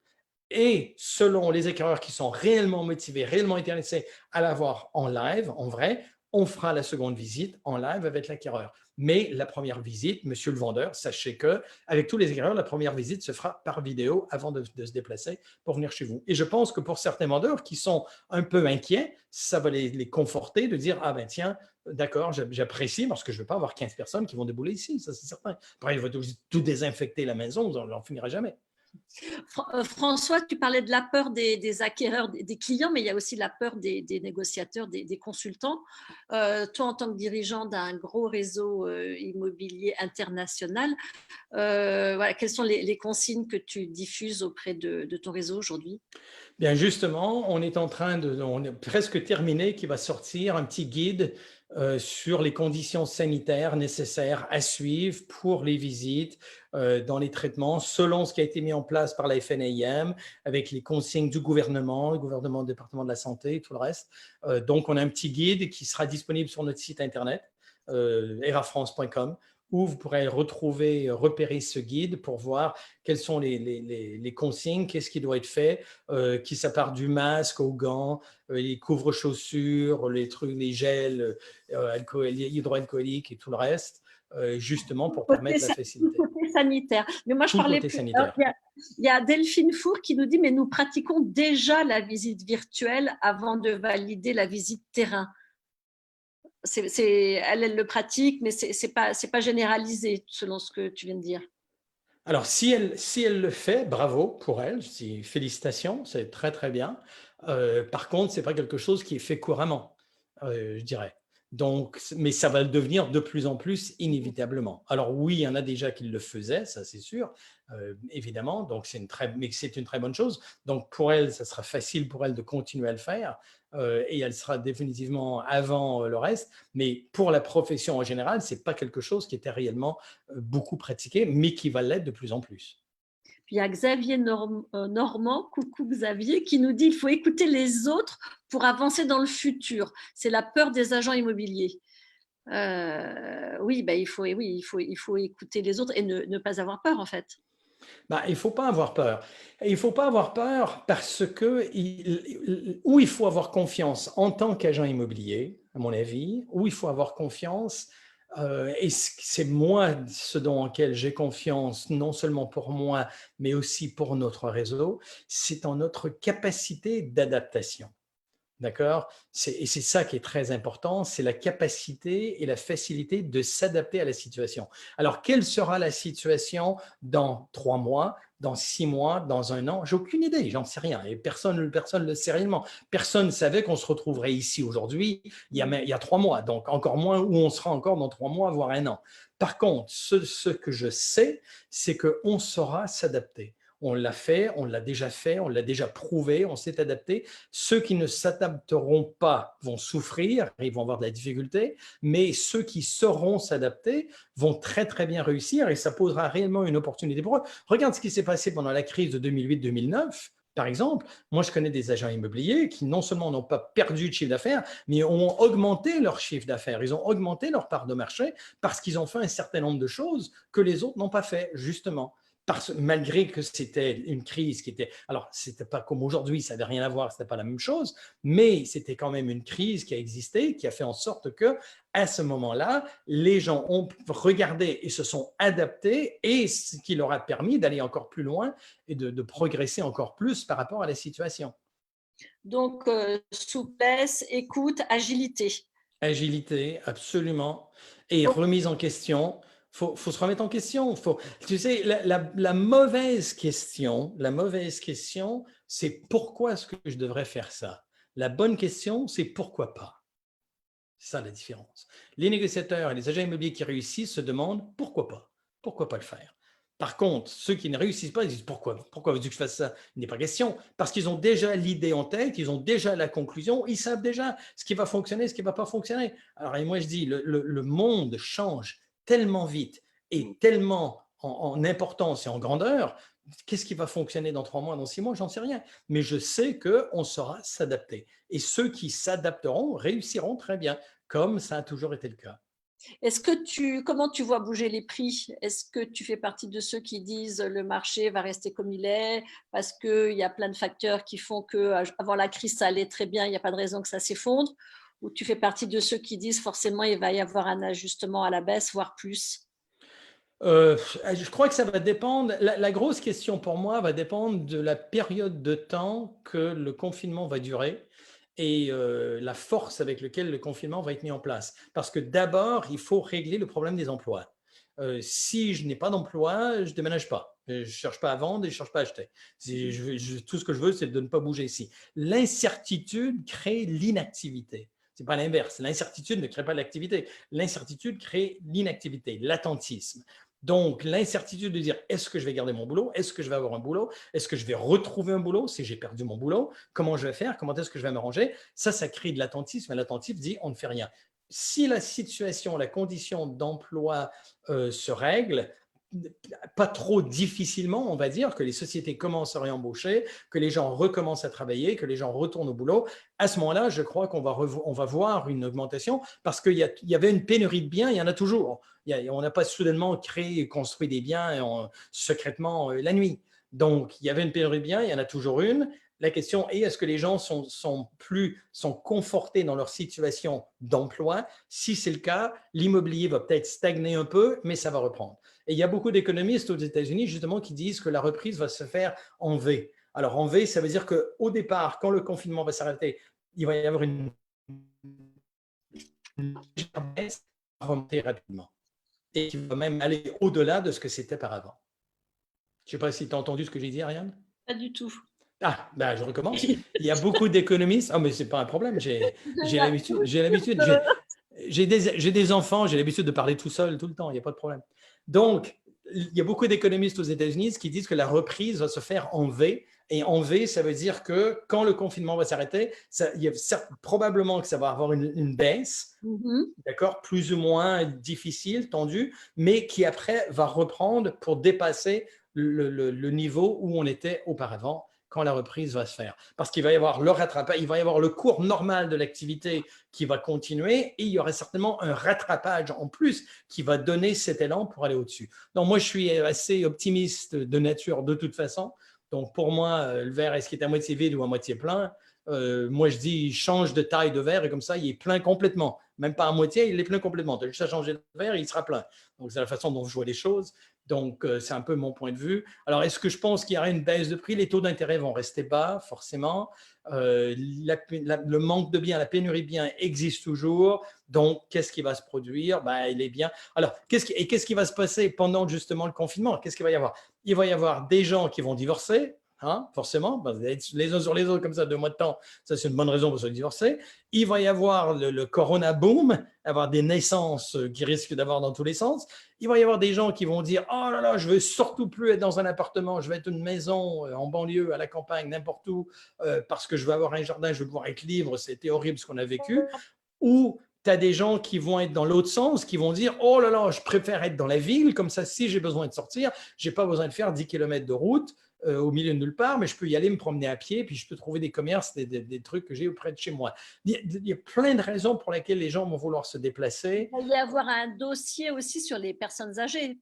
Et selon les acquéreurs qui sont réellement motivés, réellement intéressés à l'avoir en live, en vrai, on fera la seconde visite en live avec l'acquéreur. Mais la première visite, monsieur le vendeur, sachez qu'avec tous les acquéreurs, la première visite se fera par vidéo avant de se déplacer pour venir chez vous. Et je pense que pour certains vendeurs qui sont un peu inquiets, ça va les conforter de dire « Ah ben tiens, d'accord, j'apprécie parce que je ne veux pas avoir 15 personnes qui vont débouler ici, ça c'est certain. Après, il va tout désinfecter la maison, on n'en finira jamais. » François, tu parlais de la peur des acquéreurs, des clients, mais il y a aussi la peur des négociateurs, des consultants. Toi, en tant que dirigeant d'un gros réseau immobilier international, voilà, quelles sont les consignes que tu diffuses auprès de ton réseau aujourd'hui? Bien justement, on est presque terminé, qui va sortir un petit guide sur les conditions sanitaires nécessaires à suivre pour les visites dans les traitements, selon ce qui a été mis en place par la FNAIM, avec les consignes du gouvernement, le département de la santé et tout le reste. Donc, on a un petit guide qui sera disponible sur notre site internet, erafrance.com, où vous pourrez retrouver, repérer ce guide pour voir quelles sont les consignes, qu'est-ce qui doit être fait, qui ça part du masque aux gants, les couvre-chaussures, les trucs, les gels hydroalcooliques et tout le reste, justement pour permettre la facilité. Tout côté sanitaire. Mais moi, je Tout parlais côté plus. sanitaire. Il y a Delphine Four qui nous dit, mais nous pratiquons déjà la visite virtuelle avant de valider la visite terrain. Elle le pratique, mais ce n'est pas généralisé selon ce que tu viens de dire. Alors, si elle le fait, bravo pour elle, félicitations, c'est très, très bien. Par contre, ce n'est pas quelque chose qui est fait couramment, je dirais. Donc, mais ça va le devenir de plus en plus inévitablement. Alors oui, il y en a déjà qui le faisaient, ça c'est sûr, évidemment, donc mais c'est une très bonne chose. Donc pour elle, ça sera facile pour elle de continuer à le faire et elle sera définitivement avant le reste. Mais pour la profession en général, ce n'est pas quelque chose qui était réellement beaucoup pratiqué, mais qui va l'être de plus en plus. Puis il y a Xavier Normand, coucou Xavier, qui nous dit qu'il faut écouter les autres pour avancer dans le futur. C'est la peur des agents immobiliers. Oui, il faut écouter les autres et ne pas avoir peur, en fait. Il ne faut pas avoir peur. Il ne faut pas avoir peur parce que où il faut avoir confiance en tant qu'agent immobilier, à mon avis, où il faut avoir confiance, et c'est moi ce dans lequel j'ai confiance, non seulement pour moi, mais aussi pour notre réseau, c'est en notre capacité d'adaptation. D'accord? Et c'est ça qui est très important, c'est la capacité et la facilité de s'adapter à la situation. Alors, quelle sera la situation dans 3 mois, dans 6 mois, dans 1 an? J'ai aucune idée, j'en sais rien. Et personne ne le sait réellement. Personne ne savait qu'on se retrouverait ici aujourd'hui il y a 3 mois, donc encore moins où on sera encore dans 3 mois, voire 1 an. Par contre, ce que je sais, c'est qu'on saura s'adapter. On l'a fait, on l'a déjà prouvé, on s'est adapté. Ceux qui ne s'adapteront pas vont souffrir, ils vont avoir de la difficulté, mais ceux qui sauront s'adapter vont très, très bien réussir et ça posera réellement une opportunité pour eux. Regarde ce qui s'est passé pendant la crise de 2008-2009. Par exemple, moi, je connais des agents immobiliers qui non seulement n'ont pas perdu de chiffre d'affaires, mais ont augmenté leur chiffre d'affaires. Ils ont augmenté leur part de marché parce qu'ils ont fait un certain nombre de choses que les autres n'ont pas fait, justement. Malgré que c'était une crise qui était… Alors, ce n'était pas comme aujourd'hui, ça n'avait rien à voir, ce n'était pas la même chose, mais c'était quand même une crise qui a existé, qui a fait en sorte que, à ce moment-là, les gens ont regardé et se sont adaptés et ce qui leur a permis d'aller encore plus loin et de progresser encore plus par rapport à la situation. Donc, souplesse, écoute, agilité. Agilité, absolument. Et remise en question. Faut se remettre en question. Tu sais, la mauvaise question, c'est pourquoi est-ce que je devrais faire ça? La bonne question, c'est pourquoi pas. C'est ça la différence. Les négociateurs et les agents immobiliers qui réussissent se demandent pourquoi pas. Pourquoi pas le faire? Par contre, ceux qui ne réussissent pas, ils disent pourquoi veux-tu que je fasse ça? Il n'est pas question. Parce qu'ils ont déjà l'idée en tête, ils ont déjà la conclusion, ils savent déjà ce qui va fonctionner, ce qui ne va pas fonctionner. Alors, et moi, je dis, le monde change tellement vite et tellement en importance et en grandeur. Qu'est-ce qui va fonctionner dans 3 mois, dans 6 mois? J'en sais rien. Mais je sais qu'on saura s'adapter. Et ceux qui s'adapteront réussiront très bien, comme ça a toujours été le cas. Comment tu vois bouger les prix? Est-ce que tu fais partie de ceux qui disent le marché va rester comme il est parce qu'il y a plein de facteurs qui font qu'avant la crise, ça allait très bien, il n'y a pas de raison que ça s'effondre? Ou tu fais partie de ceux qui disent forcément il va y avoir un ajustement à la baisse, voire plus? Je crois que ça va dépendre. La grosse question pour moi va dépendre de la période de temps que le confinement va durer et la force avec laquelle le confinement va être mis en place. Parce que d'abord, il faut régler le problème des emplois. Si je n'ai pas d'emploi, je ne déménage pas. Je ne cherche pas à vendre et je ne cherche pas à acheter. Tout ce que je veux, c'est de ne pas bouger ici. L'incertitude crée l'inactivité. Ce n'est pas l'inverse. L'incertitude ne crée pas l'activité. L'incertitude crée l'inactivité, l'attentisme. Donc, l'incertitude de dire est-ce que je vais garder mon boulot? Est-ce que je vais avoir un boulot? Est-ce que je vais retrouver un boulot si j'ai perdu mon boulot? Comment je vais faire? Comment est-ce que je vais m'arranger? Ça crée de l'attentisme et l'attentisme dit on ne fait rien. si la situation, la condition d'emploi se règle, pas trop difficilement, on va dire, que les sociétés commencent à réembaucher, que les gens recommencent à travailler, que les gens retournent au boulot, à ce moment-là, je crois qu'on va voir une augmentation parce qu'il y avait une pénurie de biens, il y en a toujours. On n'a pas soudainement créé et construit des biens secrètement la nuit. Donc, il y avait une pénurie de biens, il y en a toujours une. La question est, est-ce que les gens sont confortés dans leur situation d'emploi? Si c'est le cas, l'immobilier va peut-être stagner un peu, mais ça va reprendre. Et il y a beaucoup d'économistes aux États-Unis, justement, qui disent que la reprise va se faire en V. Alors, en V, ça veut dire qu'au départ, quand le confinement va s'arrêter, il va y avoir une baisse qui va remonter rapidement et qui va même aller au-delà de ce que c'était par avant. Je ne sais pas si tu as entendu ce que j'ai dit, Ariane. Pas du tout. Ah, ben je recommence. Il y a beaucoup d'économistes. Ah, mais ce n'est pas un problème. J'ai l'habitude. J'ai des enfants, j'ai l'habitude de parler tout seul tout le temps, il n'y a pas de problème. Donc, il y a beaucoup d'économistes aux États-Unis qui disent que la reprise va se faire en V. Et en V, ça veut dire que quand le confinement va s'arrêter, probablement que ça va avoir une baisse, d'accord, plus ou moins difficile, tendue, mais qui après va reprendre pour dépasser le niveau où on était auparavant quand la reprise va se faire. Parce qu'il va y avoir le rattrapage, il va y avoir le cours normal de l'activité qui va continuer et il y aura certainement un rattrapage en plus qui va donner cet élan pour aller au-dessus. Donc, moi, je suis assez optimiste de nature de toute façon. Donc, pour moi, le verre, est-ce qu'il est à moitié vide ou à moitié plein? Moi, je dis, change de taille de verre et comme ça, il est plein complètement. Même pas à moitié, il est plein complètement. Tu as juste à changer de verre et il sera plein. Donc, c'est la façon dont je vois les choses. Donc, c'est un peu mon point de vue. Alors, est-ce que je pense qu'il y aura une baisse de prix? Les taux d'intérêt vont rester bas, forcément. Le manque de biens, la pénurie de biens existe toujours. Donc, qu'est-ce qui va se produire? Les biens. Alors, qu'est-ce qui va se passer pendant justement le confinement? Qu'est-ce qu'il va y avoir? Il va y avoir des gens qui vont divorcer. Hein, forcément, les uns sur les autres comme ça 2 mois de temps, ça c'est une bonne raison pour se divorcer. Il va y avoir le corona boom, avoir des naissances qui risquent d'avoir dans tous les sens. Il va y avoir des gens qui vont dire « Oh là là, je veux surtout plus être dans un appartement, je veux être une maison en banlieue, à la campagne, n'importe où, parce que je veux avoir un jardin, je veux pouvoir être libre, c'était horrible ce qu'on a vécu. » Ou tu as des gens qui vont être dans l'autre sens, qui vont dire « Oh là là, je préfère être dans la ville, comme ça, si j'ai besoin de sortir, je n'ai pas besoin de faire 10 km de route. » au milieu de nulle part, mais je peux y aller me promener à pied, puis je peux trouver des commerces, des trucs que j'ai auprès de chez moi. Il y a plein de raisons pour lesquelles les gens vont vouloir se déplacer. Il va y avoir un dossier aussi sur les personnes âgées,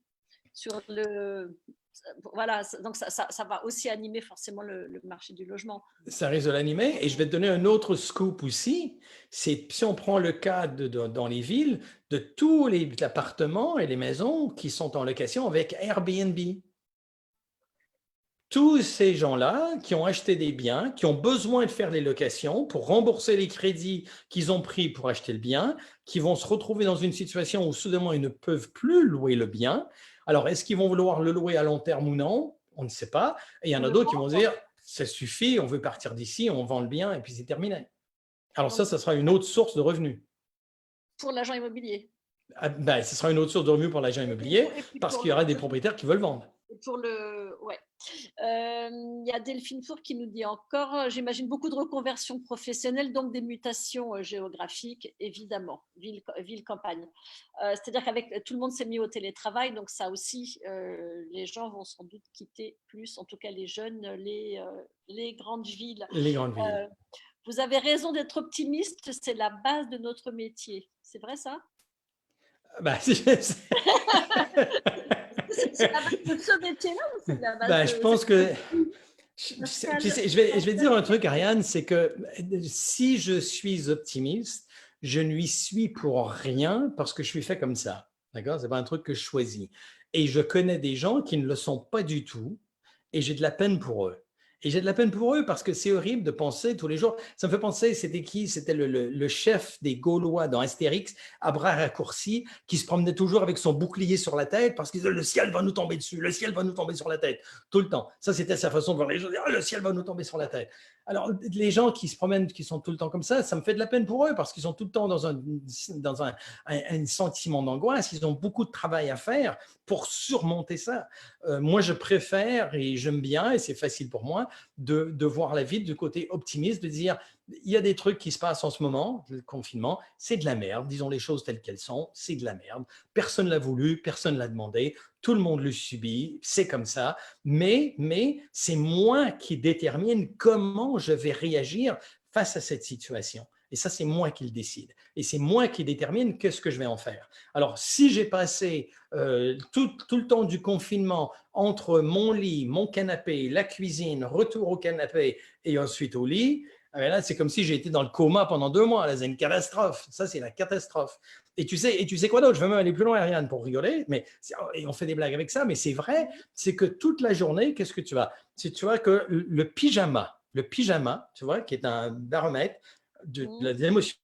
voilà, donc ça va aussi animer forcément le marché du logement. Ça risque de l'animer. Et je vais te donner un autre scoop aussi. C'est si on prend le cas dans les villes, de tous les appartements et les maisons qui sont en location avec Airbnb. Tous ces gens-là qui ont acheté des biens, qui ont besoin de faire des locations pour rembourser les crédits qu'ils ont pris pour acheter le bien, qui vont se retrouver dans une situation où soudainement ils ne peuvent plus louer le bien. Alors, est-ce qu'ils vont vouloir le louer à long terme ou non? On ne sait pas. Et il y en a d'autres qui vont dire, ça suffit, on veut partir d'ici, on vend le bien et puis c'est terminé. Alors ça sera une autre source de revenus. Pour l'agent immobilier. Ce sera une autre source de revenus pour l'agent immobilier parce qu'il y aura des propriétaires qui veulent vendre. Il y a Delphine Four qui nous dit encore, j'imagine beaucoup de reconversions professionnelles, donc des mutations géographiques, évidemment, ville-campagne. C'est-à-dire qu'avec tout le monde s'est mis au télétravail, donc ça aussi, les gens vont sans doute quitter plus, en tout cas les jeunes, les grandes villes. Les grandes villes. Vous avez raison d'être optimiste, c'est la base de notre métier. C'est vrai ça? C'est la base de ce métier-là ou c'est la base je pense que… Je vais dire un truc, Ariane, c'est que si je suis optimiste, je ne lui suis pour rien parce que je suis fait comme ça. D'accord? Ce n'est pas un truc que je choisis. Et je connais des gens qui ne le sont pas du tout et j'ai de la peine pour eux. Et j'ai de la peine pour eux parce que c'est horrible de penser tous les jours. Ça me fait penser, c'était qui? C'était le chef des Gaulois dans Astérix, à bras raccourcis, qui se promenait toujours avec son bouclier sur la tête parce qu'il disait « le ciel va nous tomber dessus, le ciel va nous tomber sur la tête ». Tout le temps. Ça, c'était sa façon de voir les gens. « Le ciel va nous tomber sur la tête ». Alors, les gens qui se promènent, qui sont tout le temps comme ça me fait de la peine pour eux parce qu'ils sont tout le temps dans un sentiment d'angoisse. Ils ont beaucoup de travail à faire pour surmonter ça. Moi, je préfère et j'aime bien, et c'est facile pour moi, de voir la vie du côté optimiste, de dire il y a des trucs qui se passent en ce moment, le confinement, c'est de la merde, disons les choses telles qu'elles sont, c'est de la merde. Personne ne l'a voulu, personne ne l'a demandé, tout le monde le subit, c'est comme ça, mais c'est moi qui détermine comment je vais réagir face à cette situation. Et ça, c'est moi qui le décide. Et c'est moi qui détermine qu'est-ce que je vais en faire. Alors, si j'ai passé tout le temps du confinement entre mon lit, mon canapé, la cuisine, retour au canapé et ensuite au lit, là, c'est comme si j'ai été dans le coma pendant 2 mois. Là, c'est une catastrophe. Ça, c'est la catastrophe. Et tu sais quoi d'autre? Je vais même aller plus loin, Ariane, pour rigoler, et on fait des blagues avec ça, mais c'est vrai, c'est que toute la journée, qu'est-ce que tu as? Tu vois que le pyjama, tu vois, qui est un baromètre de l'émotion,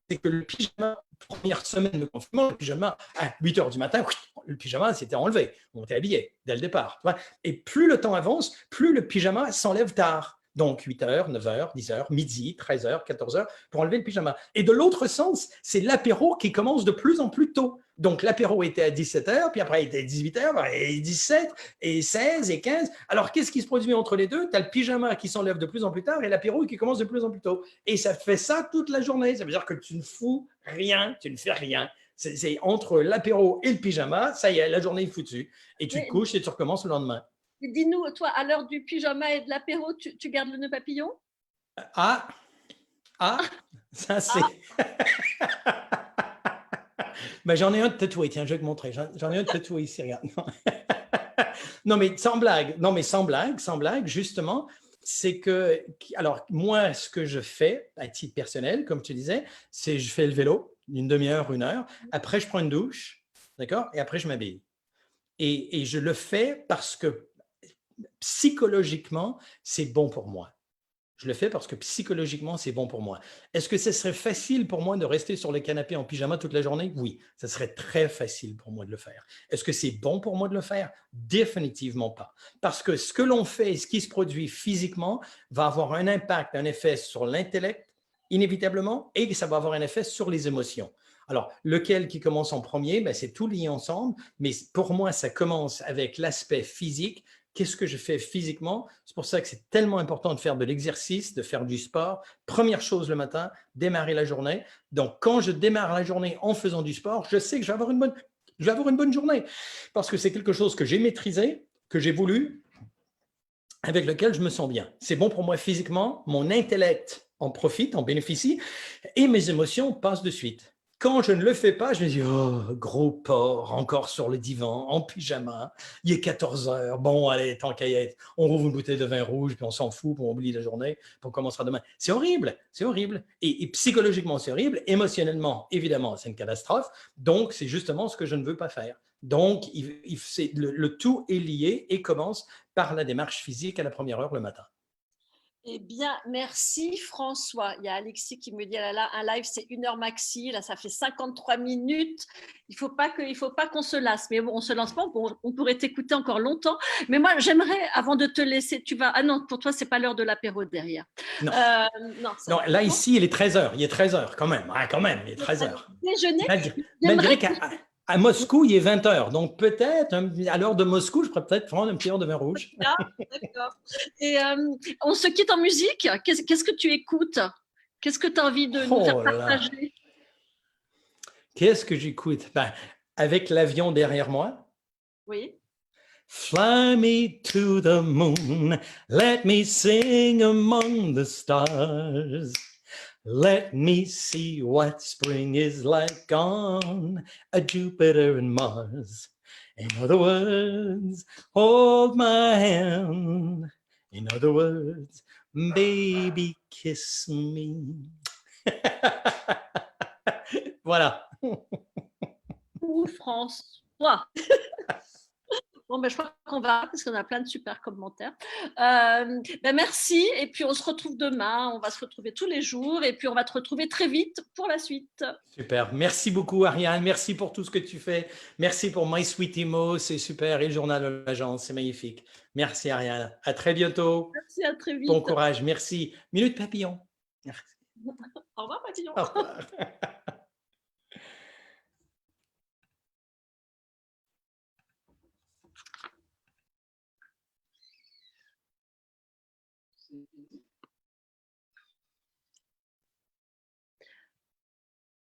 c'est que le pyjama, première semaine de confinement, le pyjama, à 8 heures du matin, le pyjama s'était enlevé. On était habillé dès le départ. Et plus le temps avance, plus le pyjama s'enlève tard. Donc 8 heures, 9 heures, 10 heures, midi, 13 heures, 14 heures pour enlever le pyjama. Et de l'autre sens, c'est l'apéro qui commence de plus en plus tôt. Donc l'apéro était à 17 heures, puis après il était à 18 heures, et 17, et 16, et 15. Alors qu'est-ce qui se produit entre les deux? Tu as le pyjama qui s'enlève de plus en plus tard et l'apéro qui commence de plus en plus tôt. Et ça fait ça toute la journée. Ça veut dire que tu ne fous rien, tu ne fais rien. C'est entre l'apéro et le pyjama, ça y est, la journée est foutue. Et tu te couches et tu recommences le lendemain. Dis-nous, toi, à l'heure du pyjama et de l'apéro, tu gardes le nœud papillon? Ah, ça c'est… Ben, j'en ai un de tatoué, tiens, je vais te montrer. J'en ai un de tatoué ici, regarde. Non, mais sans blague, justement, c'est que, alors, moi, ce que je fais à titre personnel, comme tu disais, c'est je fais le vélo, une demi-heure, 1 heure. Après, je prends une douche, d'accord? Et après, je m'habille. Et je le fais parce que psychologiquement, c'est bon pour moi. Je le fais parce que psychologiquement, c'est bon pour moi. Est-ce que ce serait facile pour moi de rester sur le canapé en pyjama toute la journée? Oui, ce serait très facile pour moi de le faire. Est-ce que c'est bon pour moi de le faire? Définitivement pas. Parce que ce que l'on fait et ce qui se produit physiquement va avoir un impact, un effet sur l'intellect, inévitablement, et ça va avoir un effet sur les émotions. Alors, lequel qui commence en premier? Ben, c'est tout lié ensemble, mais pour moi, ça commence avec l'aspect physique. Qu'est-ce que je fais physiquement? C'est pour ça que c'est tellement important de faire de l'exercice, de faire du sport. Première chose le matin, démarrer la journée. Donc, quand je démarre la journée en faisant du sport, je sais que je vais avoir une bonne journée parce que c'est quelque chose que j'ai maîtrisé, que j'ai voulu, avec lequel je me sens bien. C'est bon pour moi physiquement, mon intellect en profite, en bénéficie, et mes émotions passent de suite. Quand je ne le fais pas, je me dis, oh, gros porc, encore sur le divan, en pyjama, il est 14 heures, bon, allez, tant qu'à y être, on rouvre une bouteille de vin rouge, puis on s'en fout, puis on oublie la journée, puis on commencera demain. C'est horrible, c'est horrible. Et psychologiquement, c'est horrible. Émotionnellement, évidemment, c'est une catastrophe. Donc, c'est justement ce que je ne veux pas faire. Donc, le tout est lié et commence par la démarche physique à la première heure le matin. Eh bien, merci François. Il y a Alexis qui me dit, ah là là, un live, c'est 1 heure maxi. Là, ça fait 53 minutes. Il ne faut pas qu'on se lasse. Mais bon, on ne se lance pas. On pourrait t'écouter encore longtemps. Mais moi, j'aimerais, avant de te laisser, ah non, pour toi, ce n'est pas l'heure de l'apéro derrière. Non. Non, non là, ici, il est 13 heures. Il est 13 heures quand même. Ah, quand même, il est 13 heures. Déjeuner. Malgré qu'à Moscou, il est 20 heures. Donc, peut-être, à l'heure de Moscou, je pourrais peut-être prendre un petit verre de vin rouge. D'accord. Et on se quitte en musique. Qu'est-ce que tu écoutes? Qu'est-ce que tu as envie de nous faire partager? Qu'est-ce que j'écoute? Ben, avec l'avion derrière moi. Oui. Fly me to the moon, let me sing among the stars. Let me see what spring is like on a Jupiter and Mars. In other words, hold my hand. In other words, baby, kiss me. Voilà. Ou François. Bon, ben, je crois qu'on va, parce qu'on a plein de super commentaires. Merci, et puis on se retrouve demain, on va se retrouver tous les jours, et puis on va te retrouver très vite pour la suite. Super, merci beaucoup Ariane, merci pour tout ce que tu fais, merci pour My Sweet Emo, c'est super, et le journal de l'agence, c'est magnifique. Merci Ariane, à très bientôt. Merci, à très vite. Bon courage, merci. Minute Papillon. Merci. Au revoir Papillon. Au revoir. se dit